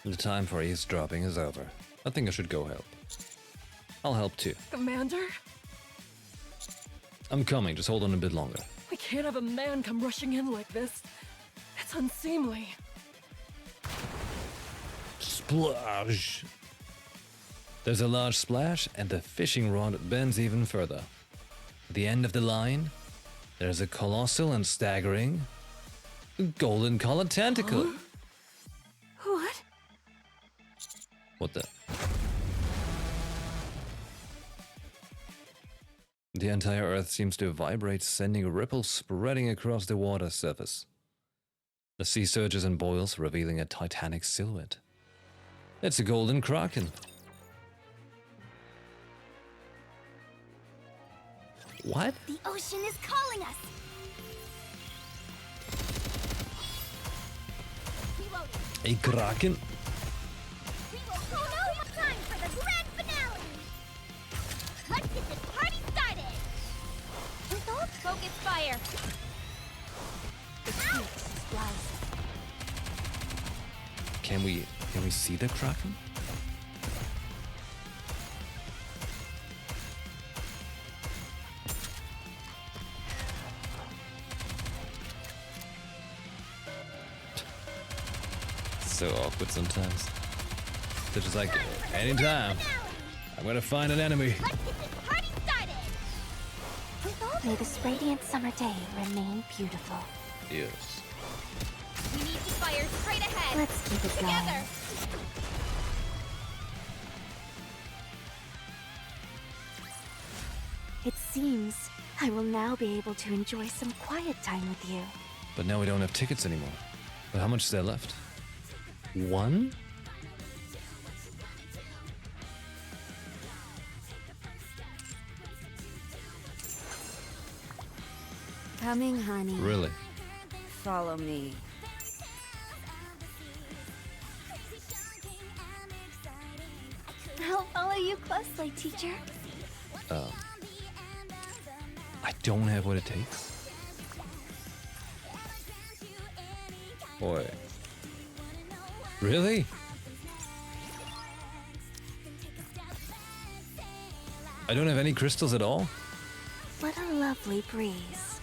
The time for eavesdropping is over. I think I should go help. I'll help too. Commander? I'm coming, just hold on a bit longer. We can't have a man come rushing in like this. It's unseemly. Splash! There's a large splash, and the fishing rod bends even further. At the end of the line, there's a colossal and staggering golden colored tentacle. Huh? What? What the? The entire Earth seems to vibrate, sending ripples spreading across the water surface. The sea surges and boils, revealing a titanic silhouette. It's a golden kraken. What? The ocean is calling us! A kraken? Oh no! Time for the grand finale! Let's get this party started! Focus fire! Can we see the kraken? So awkward sometimes. They're just like, anytime, I'm gonna find an enemy. Let's get this party started! May this radiant summer day remain beautiful. Yes. We need to fire straight ahead! Let's keep it going. Together! It seems I will now be able to enjoy some quiet time with you. But now we don't have tickets anymore. But how much is there left? One? Coming, honey. Really? Follow me. I'll follow you closely, teacher. I don't have what it takes. Boy. Really? I don't have any crystals at all? What a lovely breeze.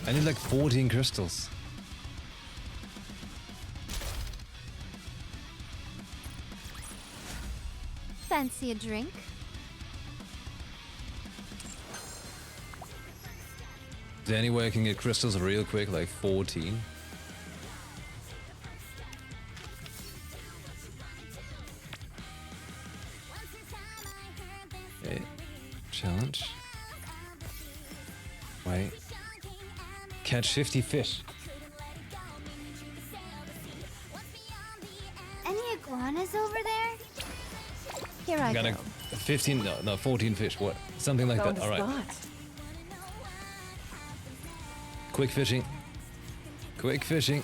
I need like 14 crystals. Fancy a drink? Is there any way I can get crystals real quick, like 14? Okay. Challenge. Wait. Catch 50 fish. Any iguanas over there? Here I Got go. a 15, no, 14 fish. What? Something like Found that. a All right. spot. Quick fishing. Quick fishing.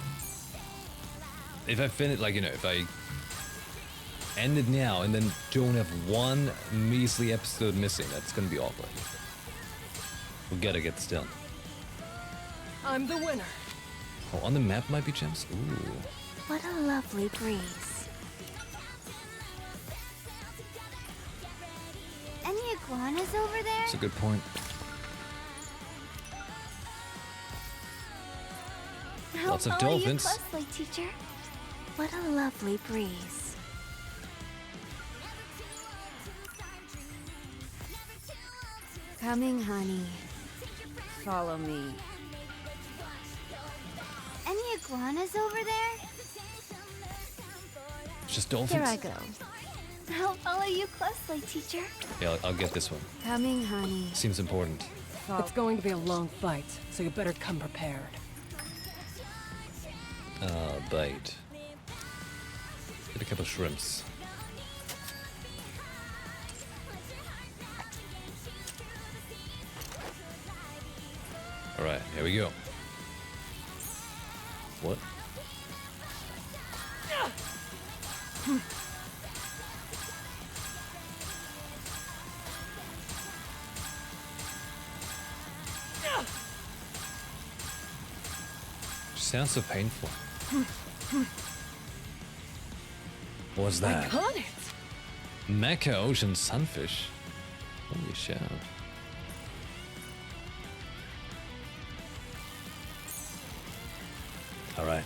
If I finish, like, you know, if I end it now and then don't have one measly episode missing, that's gonna be awkward. We gotta get this done. I'm the winner. Oh, on the map might be gems? Ooh. What a lovely breeze. Any iguanas over there? That's a good point. I'll Lots of follow you dolphins. closely, teacher. What a lovely breeze. Coming, honey. Follow me. Any iguanas over there? It's just dolphins. Here I go. I'll follow you closely, teacher. Yeah, I'll get this one. Coming, honey. Seems important. It's going to be a long fight, so you better come prepared. Bait. Get a couple shrimps. Alright, here we go. What? Sounds so painful. What's I that? got it! NIKKE ocean sunfish. Holy shit. Alright.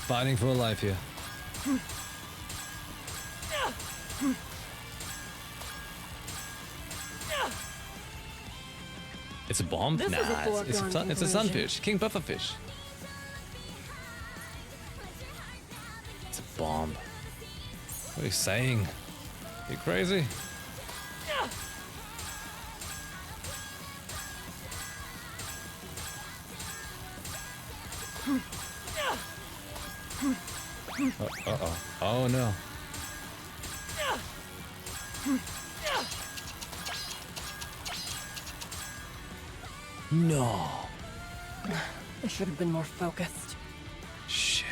Fighting for life here. It's a bomb? This is a it's foregone it's a conclusion. sunfish. King pufferfish. It's a bomb. What are you saying? You crazy? Uh-oh. Oh no. No. I should have been more focused. Shit.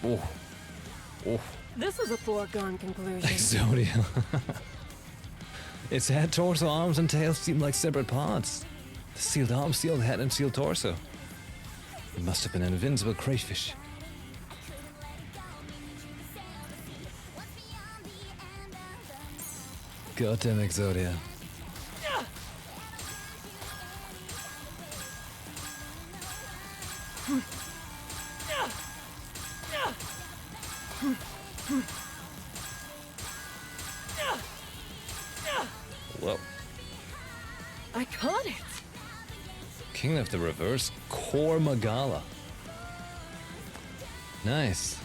Oh. Oh. This is a foregone conclusion. Exodia. Its head, torso, arms, and tail seem like separate parts. The sealed arms, sealed head, and sealed torso. It must have been an invincible crayfish. Goddamn Exodia. Whoa. I caught it! King of the Reverse, Kormagala. Nice.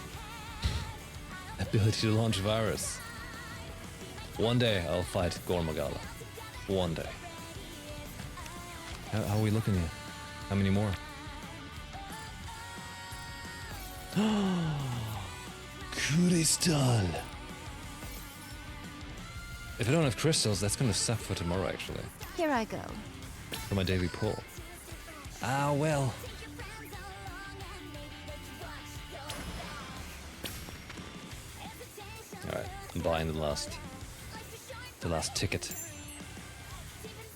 Ability to launch virus. One day I'll fight Gormagala. One day. How are we looking here? How many more? Crystal. If I don't have crystals, that's gonna suck for tomorrow, actually. Here I go. For my daily pull. Ah, well. Alright, I'm buying the last ticket.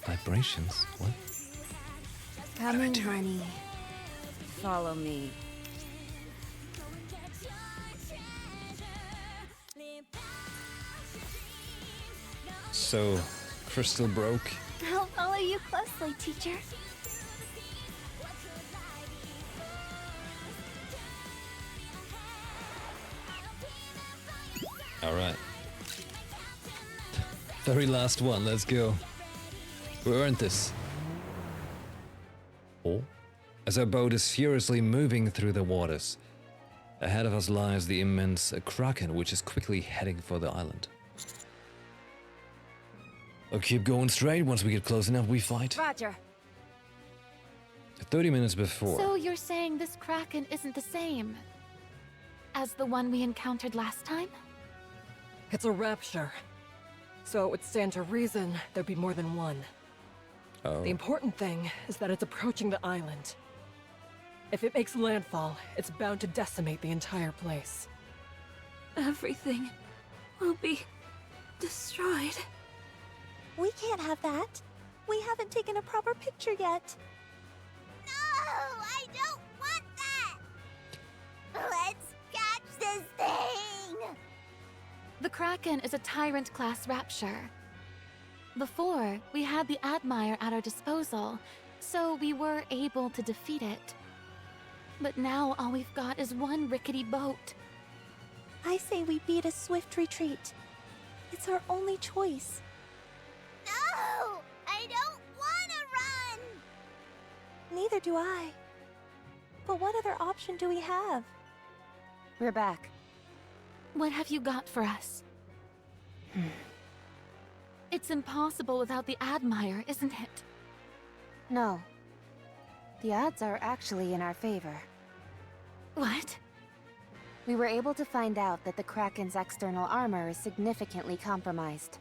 Vibrations? What? Coming, honey. Follow me. So, crystal broke. I'll follow you closely, teacher. Alright. Very last one, let's go. We earned this. Oh? As our boat is furiously moving through the waters, ahead of us lies the immense kraken, which is quickly heading for the island. I'll keep going straight. Once we get close enough, we fight. Roger. 30 minutes before. So you're saying this Kraken isn't the same as the one we encountered last time? It's a rapture. So it would stand to reason there'd be more than one. Oh. The important thing is that it's approaching the island. If it makes landfall, it's bound to decimate the entire place. Everything will be destroyed. We can't have that. We haven't taken a proper picture yet. No, I don't want that! Let's catch this thing! The Kraken is a Tyrant-class rapture. Before, we had the Admire at our disposal, so we were able to defeat it. But now all we've got is one rickety boat. I say we beat a swift retreat. It's our only choice. No! I don't wanna run! Neither do I. But what other option do we have? We're back. What have you got for us? It's impossible without the Admire, isn't it? No. The odds are actually in our favor. What? We were able to find out that the Kraken's external armor is significantly compromised.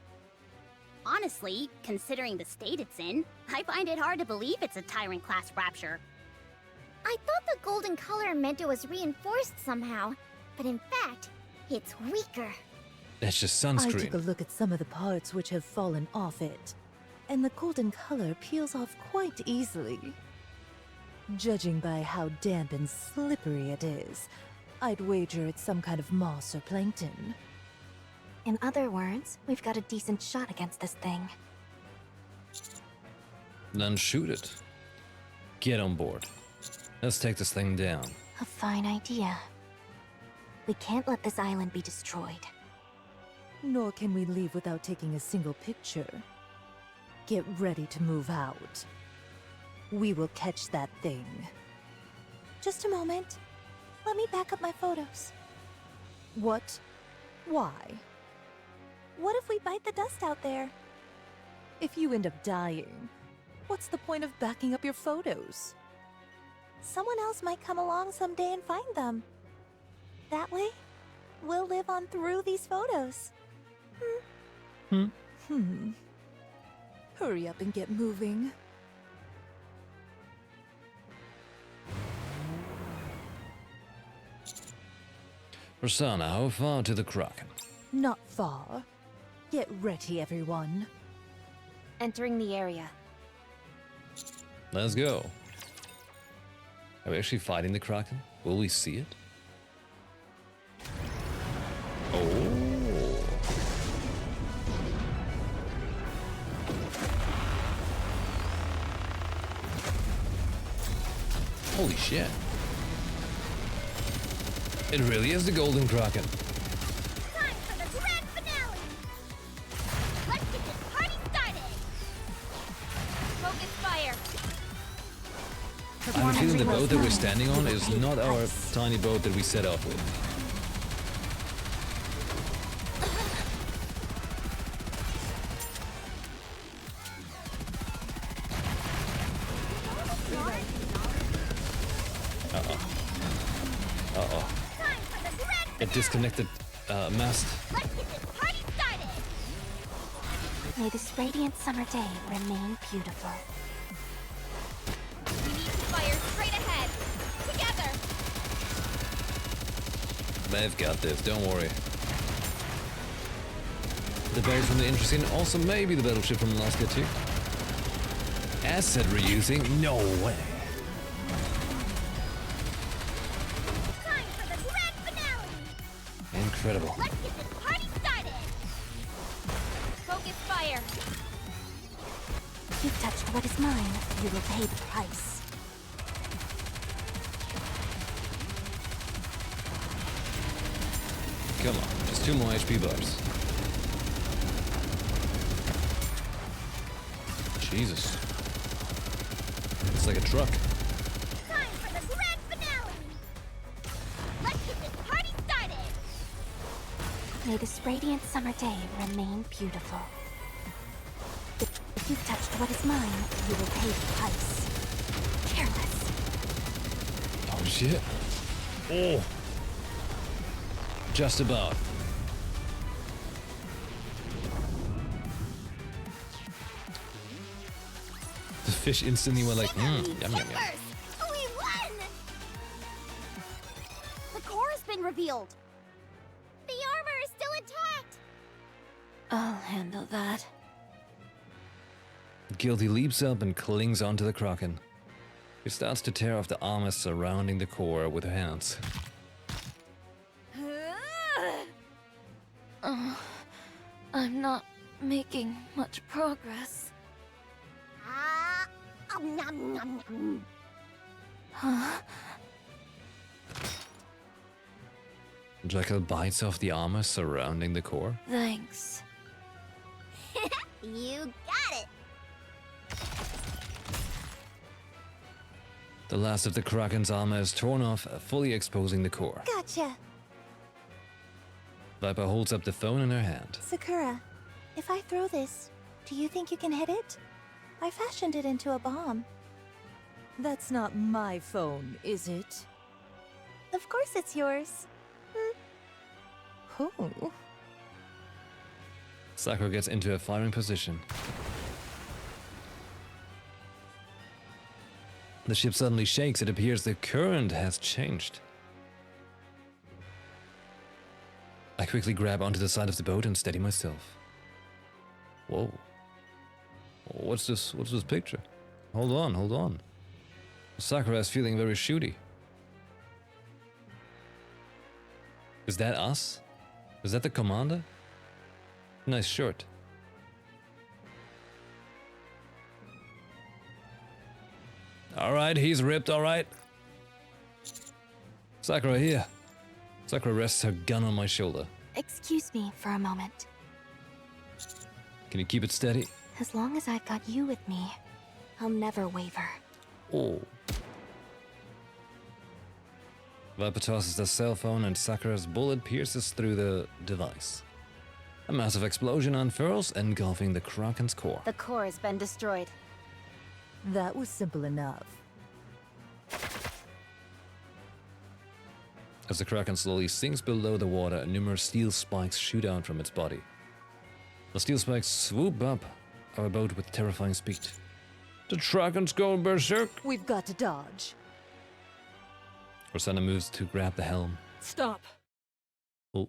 Honestly, considering the state it's in, I find it hard to believe it's a Tyrant-class rapture. I thought the golden color meant it was reinforced somehow, but in fact, it's weaker. That's just I sunscreen. took a look at some of the parts which have fallen off it, and the golden color peels off quite easily. Judging by how damp and slippery it is, I'd wager it's some kind of moss or plankton. In other words, we've got a decent shot against this thing. Then shoot it. Get on board. Let's take this thing down. A fine idea. We can't let this island be destroyed. Nor can we leave without taking a single picture. Get ready to move out. We will catch that thing. Just a moment. Let me back up my photos. What? Why? What if we bite the dust out there? If you end up dying, what's the point of backing up your photos? Someone else might come along someday and find them. That way, we'll live on through these photos. Hurry up and get moving. Rosanna, how far to the Kraken? Not far. Get ready, everyone. Entering the area. Let's go. Are we actually fighting the Kraken? Will we see it? Oh. Holy shit. It really is the Golden Kraken. Time for the grand finale! Let's get this party started! Focus fire! I have a feeling the boat that we're standing on is not our tiny boat that we set off with. Time for the grand It disconnected mast. Let's get this party started! May this radiant summer day remain beautiful. We need to fire straight ahead! Together! They've got this, don't worry. The barrels from the intro scene, also maybe the battleship from Alaska too. Asset reusing? No way. Time for the grand finale! Incredible. Let's get this party started! Focus fire! If you've touched what is mine, you will pay the price. Come on, just 2 more HP bars. Jesus. It's like a truck. Time for the grand finale! Let's get this party started! May this radiant summer day remain beautiful. If you've touched what is mine, you will pay the price. Careless. shit. Oh. Just about. The fish instantly were like, yum, yum, yum. We won! The core has been revealed. The armor is still intact. I'll handle that. Guilty leaps up and clings onto the Kraken. He starts to tear off the armor surrounding the core with her hands. I'm not making much progress. Nom, nom, nom. Huh? Jekyll bites off the armor surrounding the core. Thanks. You got it. The last of the Kraken's armor is torn off, fully exposing the core. Gotcha. Viper holds up the phone in her hand. Sakura, if I throw this, do you think you can hit it? I fashioned it into a bomb. That's not my phone, is it? Of course it's yours. Oh. Sakura gets into a firing position. The ship suddenly shakes. It appears the current has changed. I quickly grab onto the side of the boat and steady myself. Whoa. What's this picture? Hold on. Sakura is feeling very shooty. Is that us? Is that the commander? Nice shirt. Alright, he's ripped, alright. Sakura here. Sakura rests her gun on my shoulder. Excuse me for a moment. Can you keep it steady? As long as I've got you with me, I'll never waver. Oh. Viper tosses the cell phone and Sakura's bullet pierces through the device. A massive explosion unfurls, engulfing the Kraken's core. The core has been destroyed. That was simple enough. As the Kraken slowly sinks below the water, numerous steel spikes shoot out from its body. The steel spikes swoop up our boat with terrifying speed. The Kraken's going berserk! We've got to dodge. Rosanna moves to grab the helm. Stop. Oh.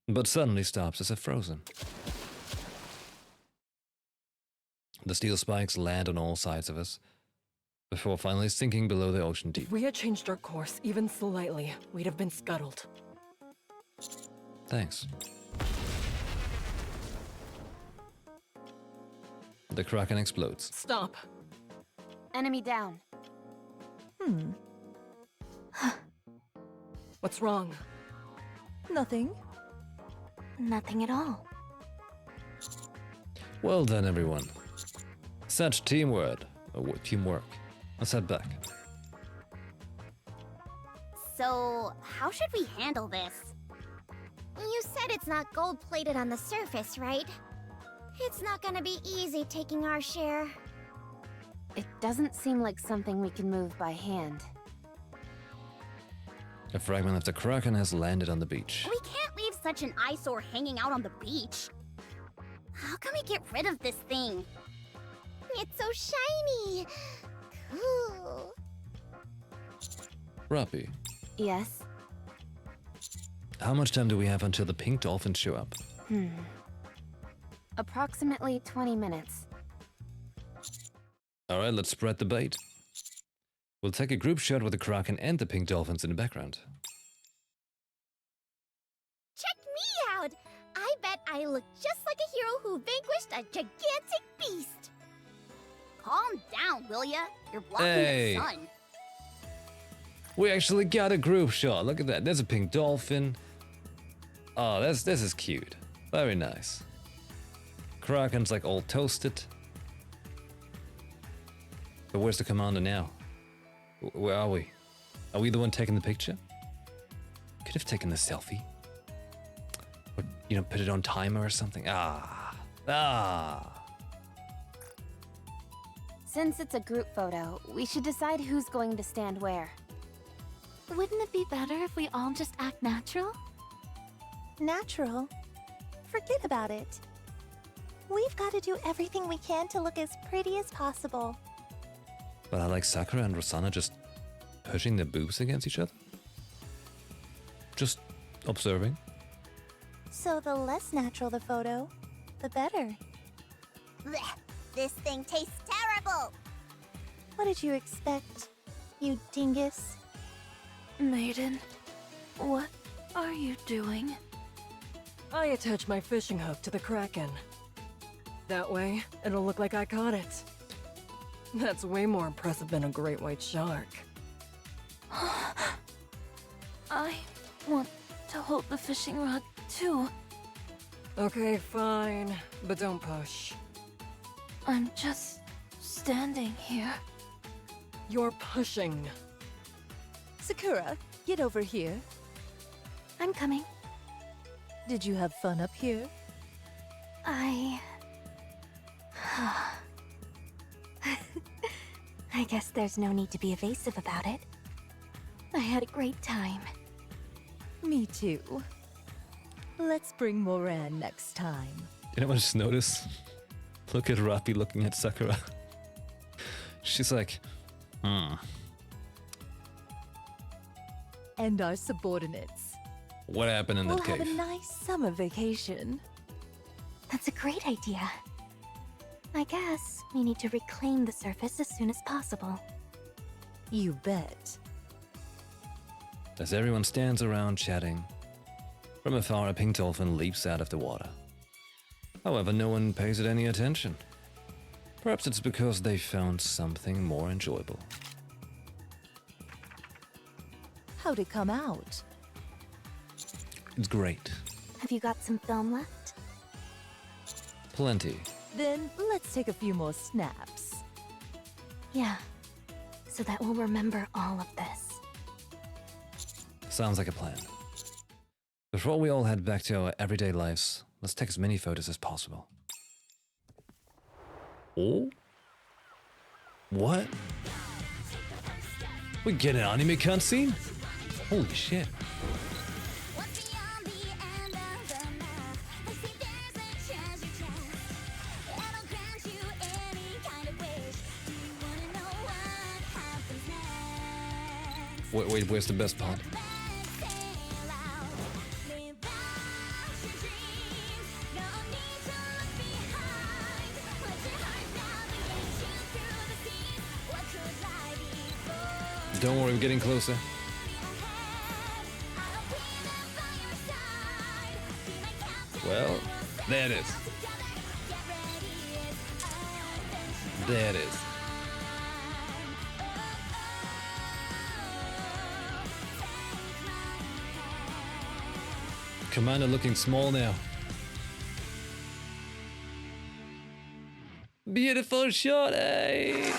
But suddenly stops as if frozen. The steel spikes land on all sides of us, before finally sinking below the ocean deep. If we had changed our course even slightly, we'd have been scuttled. Thanks. The Kraken explodes. Stop. Enemy down. What's wrong? Nothing. Nothing at all. Well done, everyone. Such teamwork. Teamwork. Let's head back. So, how should we handle this? You said it's not gold-plated on the surface, right? It's not gonna be easy taking our share. It doesn't seem like something we can move by hand. A fragment of the Kraken has landed on the beach. We can't leave such an eyesore hanging out on the beach. How can we get rid of this thing? It's so shiny. Cool. Rappy, Yes? how much time do we have until the pink dolphins show up? Approximately 20 minutes. Alright, let's spread the bait. We'll take a group shot with the Kraken and the pink dolphins in the background. Check me out! I bet I look just like a hero who vanquished a gigantic beast. Calm down, will ya? You're blocking Hey. the sun. We actually got a group shot. Look at that. There's a pink dolphin. Oh, this is cute. Very nice. Kraken's like all toasted. But where's the commander now? Where are we? Are we the one taking the picture? Could have taken the selfie. Or, put it on timer or something. Since it's a group photo, we should decide who's going to stand where. Wouldn't it be better if we all just act natural? Natural? Forget about it. We've got to do everything we can to look as pretty as possible. But I like Sakura and Rosanna just pushing their boobs against each other. Just observing. So the less natural the photo, the better. Blech, this thing tastes terrible! What did you expect, you dingus? Maiden, what are you doing? I attach my fishing hook to the Kraken. That way, it'll look like I caught it. That's way more impressive than a great white shark. I want to hold the fishing rod too. Okay, fine, but don't push. I'm just standing here. You're pushing. Sakura, get over here. I'm coming. Did you have fun up here? I guess there's no need to be evasive about it. I had a great time. Me too. Let's bring Moran next time. Did anyone just notice? Look at Rappi looking at Sakura. She's like, And our subordinates. what happened in We'll that have cave? a nice summer vacation. That's a great idea. I guess we need to reclaim the surface as soon as possible. You bet. As everyone stands around chatting, from afar a pink dolphin leaps out of the water. However, no one pays it any attention. Perhaps it's because they found something more enjoyable. How'd it come out? It's great. Have you got some film left? Plenty. Then let's take a few more snaps. Yeah, so that we'll remember all of this. Sounds like a plan. Before we all head back to our everyday lives, let's take as many photos as possible. Oh? What? We get an anime cutscene? Holy shit. What's beyond the end of the map? I see there's a treasure chest. It'll grant you any kind of wish. Do you wanna know what happens next? Wait, where's the best part? Let's sail out. Live out your dreams. No need to look behind. Let your heart navigate you through the seas. What could lie before? Don't worry, we're getting closer. Well, there it is. There it is. Commander looking small now. Beautiful shot, eh?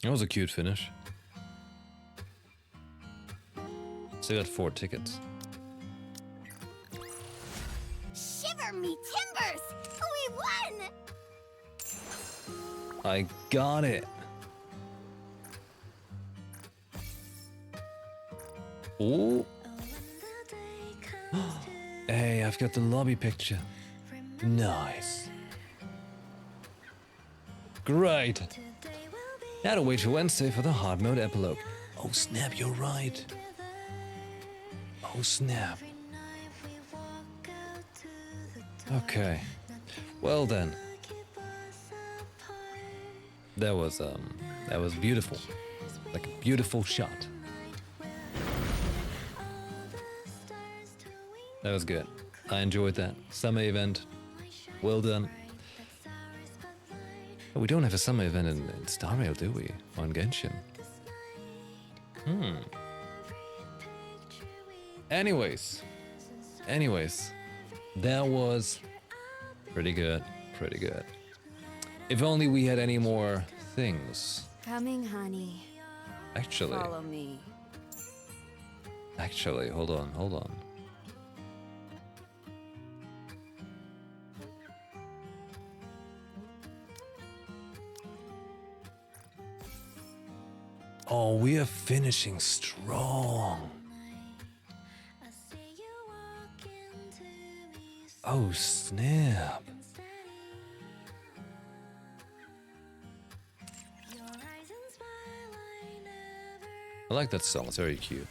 That was a cute finish. Still got 4 tickets. Shiver me timbers! We won! I got it. Ooh. Hey, I've got the lobby picture. Nice. Great. Now to wait till Wednesday for the hard mode epilogue. Oh snap, you're right. Oh snap. Okay. Well then. That was beautiful. Like a beautiful shot. That was good. I enjoyed that. Summer event. Well done. But we don't have a summer event in Star Rail, do we? On Genshin. Anyways, that was pretty good, pretty good. If only we had any more things. Coming, honey. Actually, Follow me. hold on. Oh, we are finishing strong. Oh, snap. I like that song, it's very cute.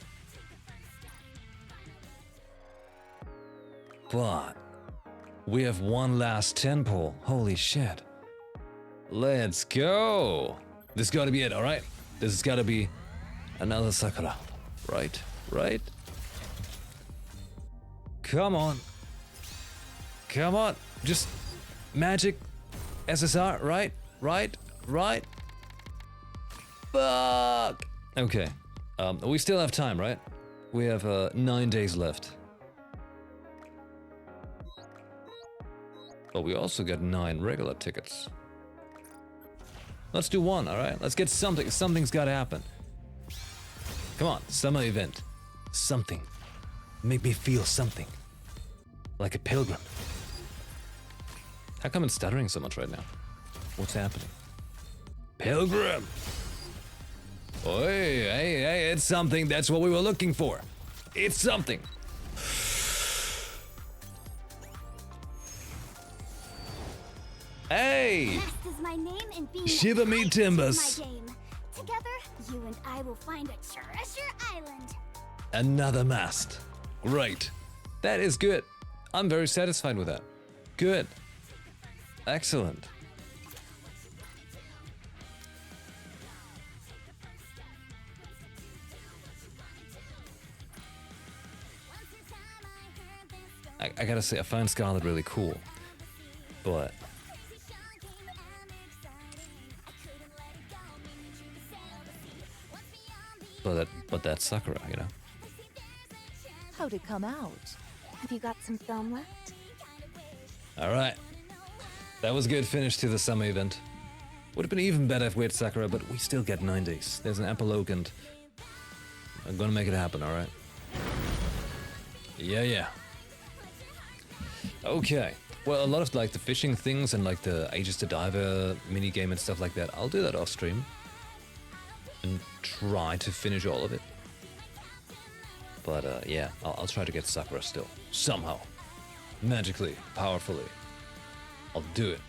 But we have one last 10 pull. Holy shit. Let's go. This gotta be it, alright? This has gotta be another Sakura. Right? Right? Come on. Come on. Just magic. SSR, right? Right? Right? Fuck! Okay. We still have time, right? We have 9 days left. But we also got 9 regular tickets. Let's do one, alright? Let's get something. Something's gotta happen. Come on, summer event. Something. Make me feel something. Like a pilgrim. How come it's stuttering so much right now? What's happening? Pilgrim! Oi, hey, it's something. That's what we were looking for. It's something. Hey! Nest is my name and being Shiver me right timbers. my game. Together, you and I will find a treasure island. Another mast. Great. That is good. I'm very satisfied with that. Good. Excellent. I gotta say, I find Scarlet really cool. But that's Sakura, you know? How'd it come out? Have you got some film left? Alright. That was a good finish to the summer event. Would have been even better if we had Sakura, but we still get 9 days. There's an epilogue and I'm gonna make it happen, alright? Yeah. Okay. Well, a lot of like the fishing things and like the Aegis the Diver minigame and stuff like that, I'll do that off stream. And try to finish all of it. But yeah, I'll try to get Sakura still. Somehow. Magically, powerfully. I'll do it.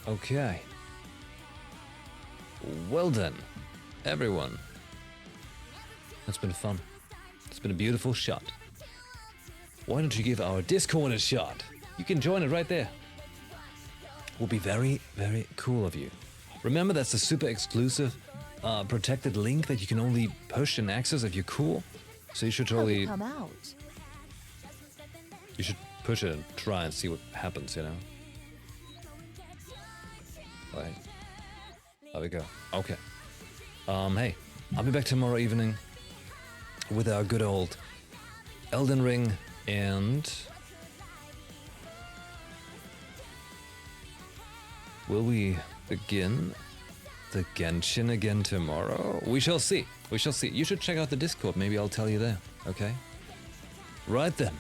Okay. Well then, everyone. That's been fun. It's been a beautiful shot. Why don't you give our Discord a shot? You can join it right there. Will be very, very cool of you. Remember, that's a super exclusive, protected link that you can only push and access if you're cool. So you should totally... Come out. You should push it and try and see what happens, you know? Right. There we go. Okay. Hey, I'll be back tomorrow evening with our good old Elden Ring and... Will we begin the Genshin again tomorrow? We shall see. We shall see. You should check out the Discord. Maybe I'll tell you there. Okay? Right then.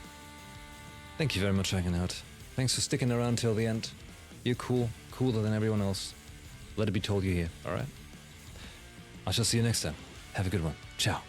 Thank you very much for hanging out. Thanks for sticking around till the end. You're cool. Cooler than everyone else. Let it be told you here. Alright? I shall see you next time. Have a good one. Ciao.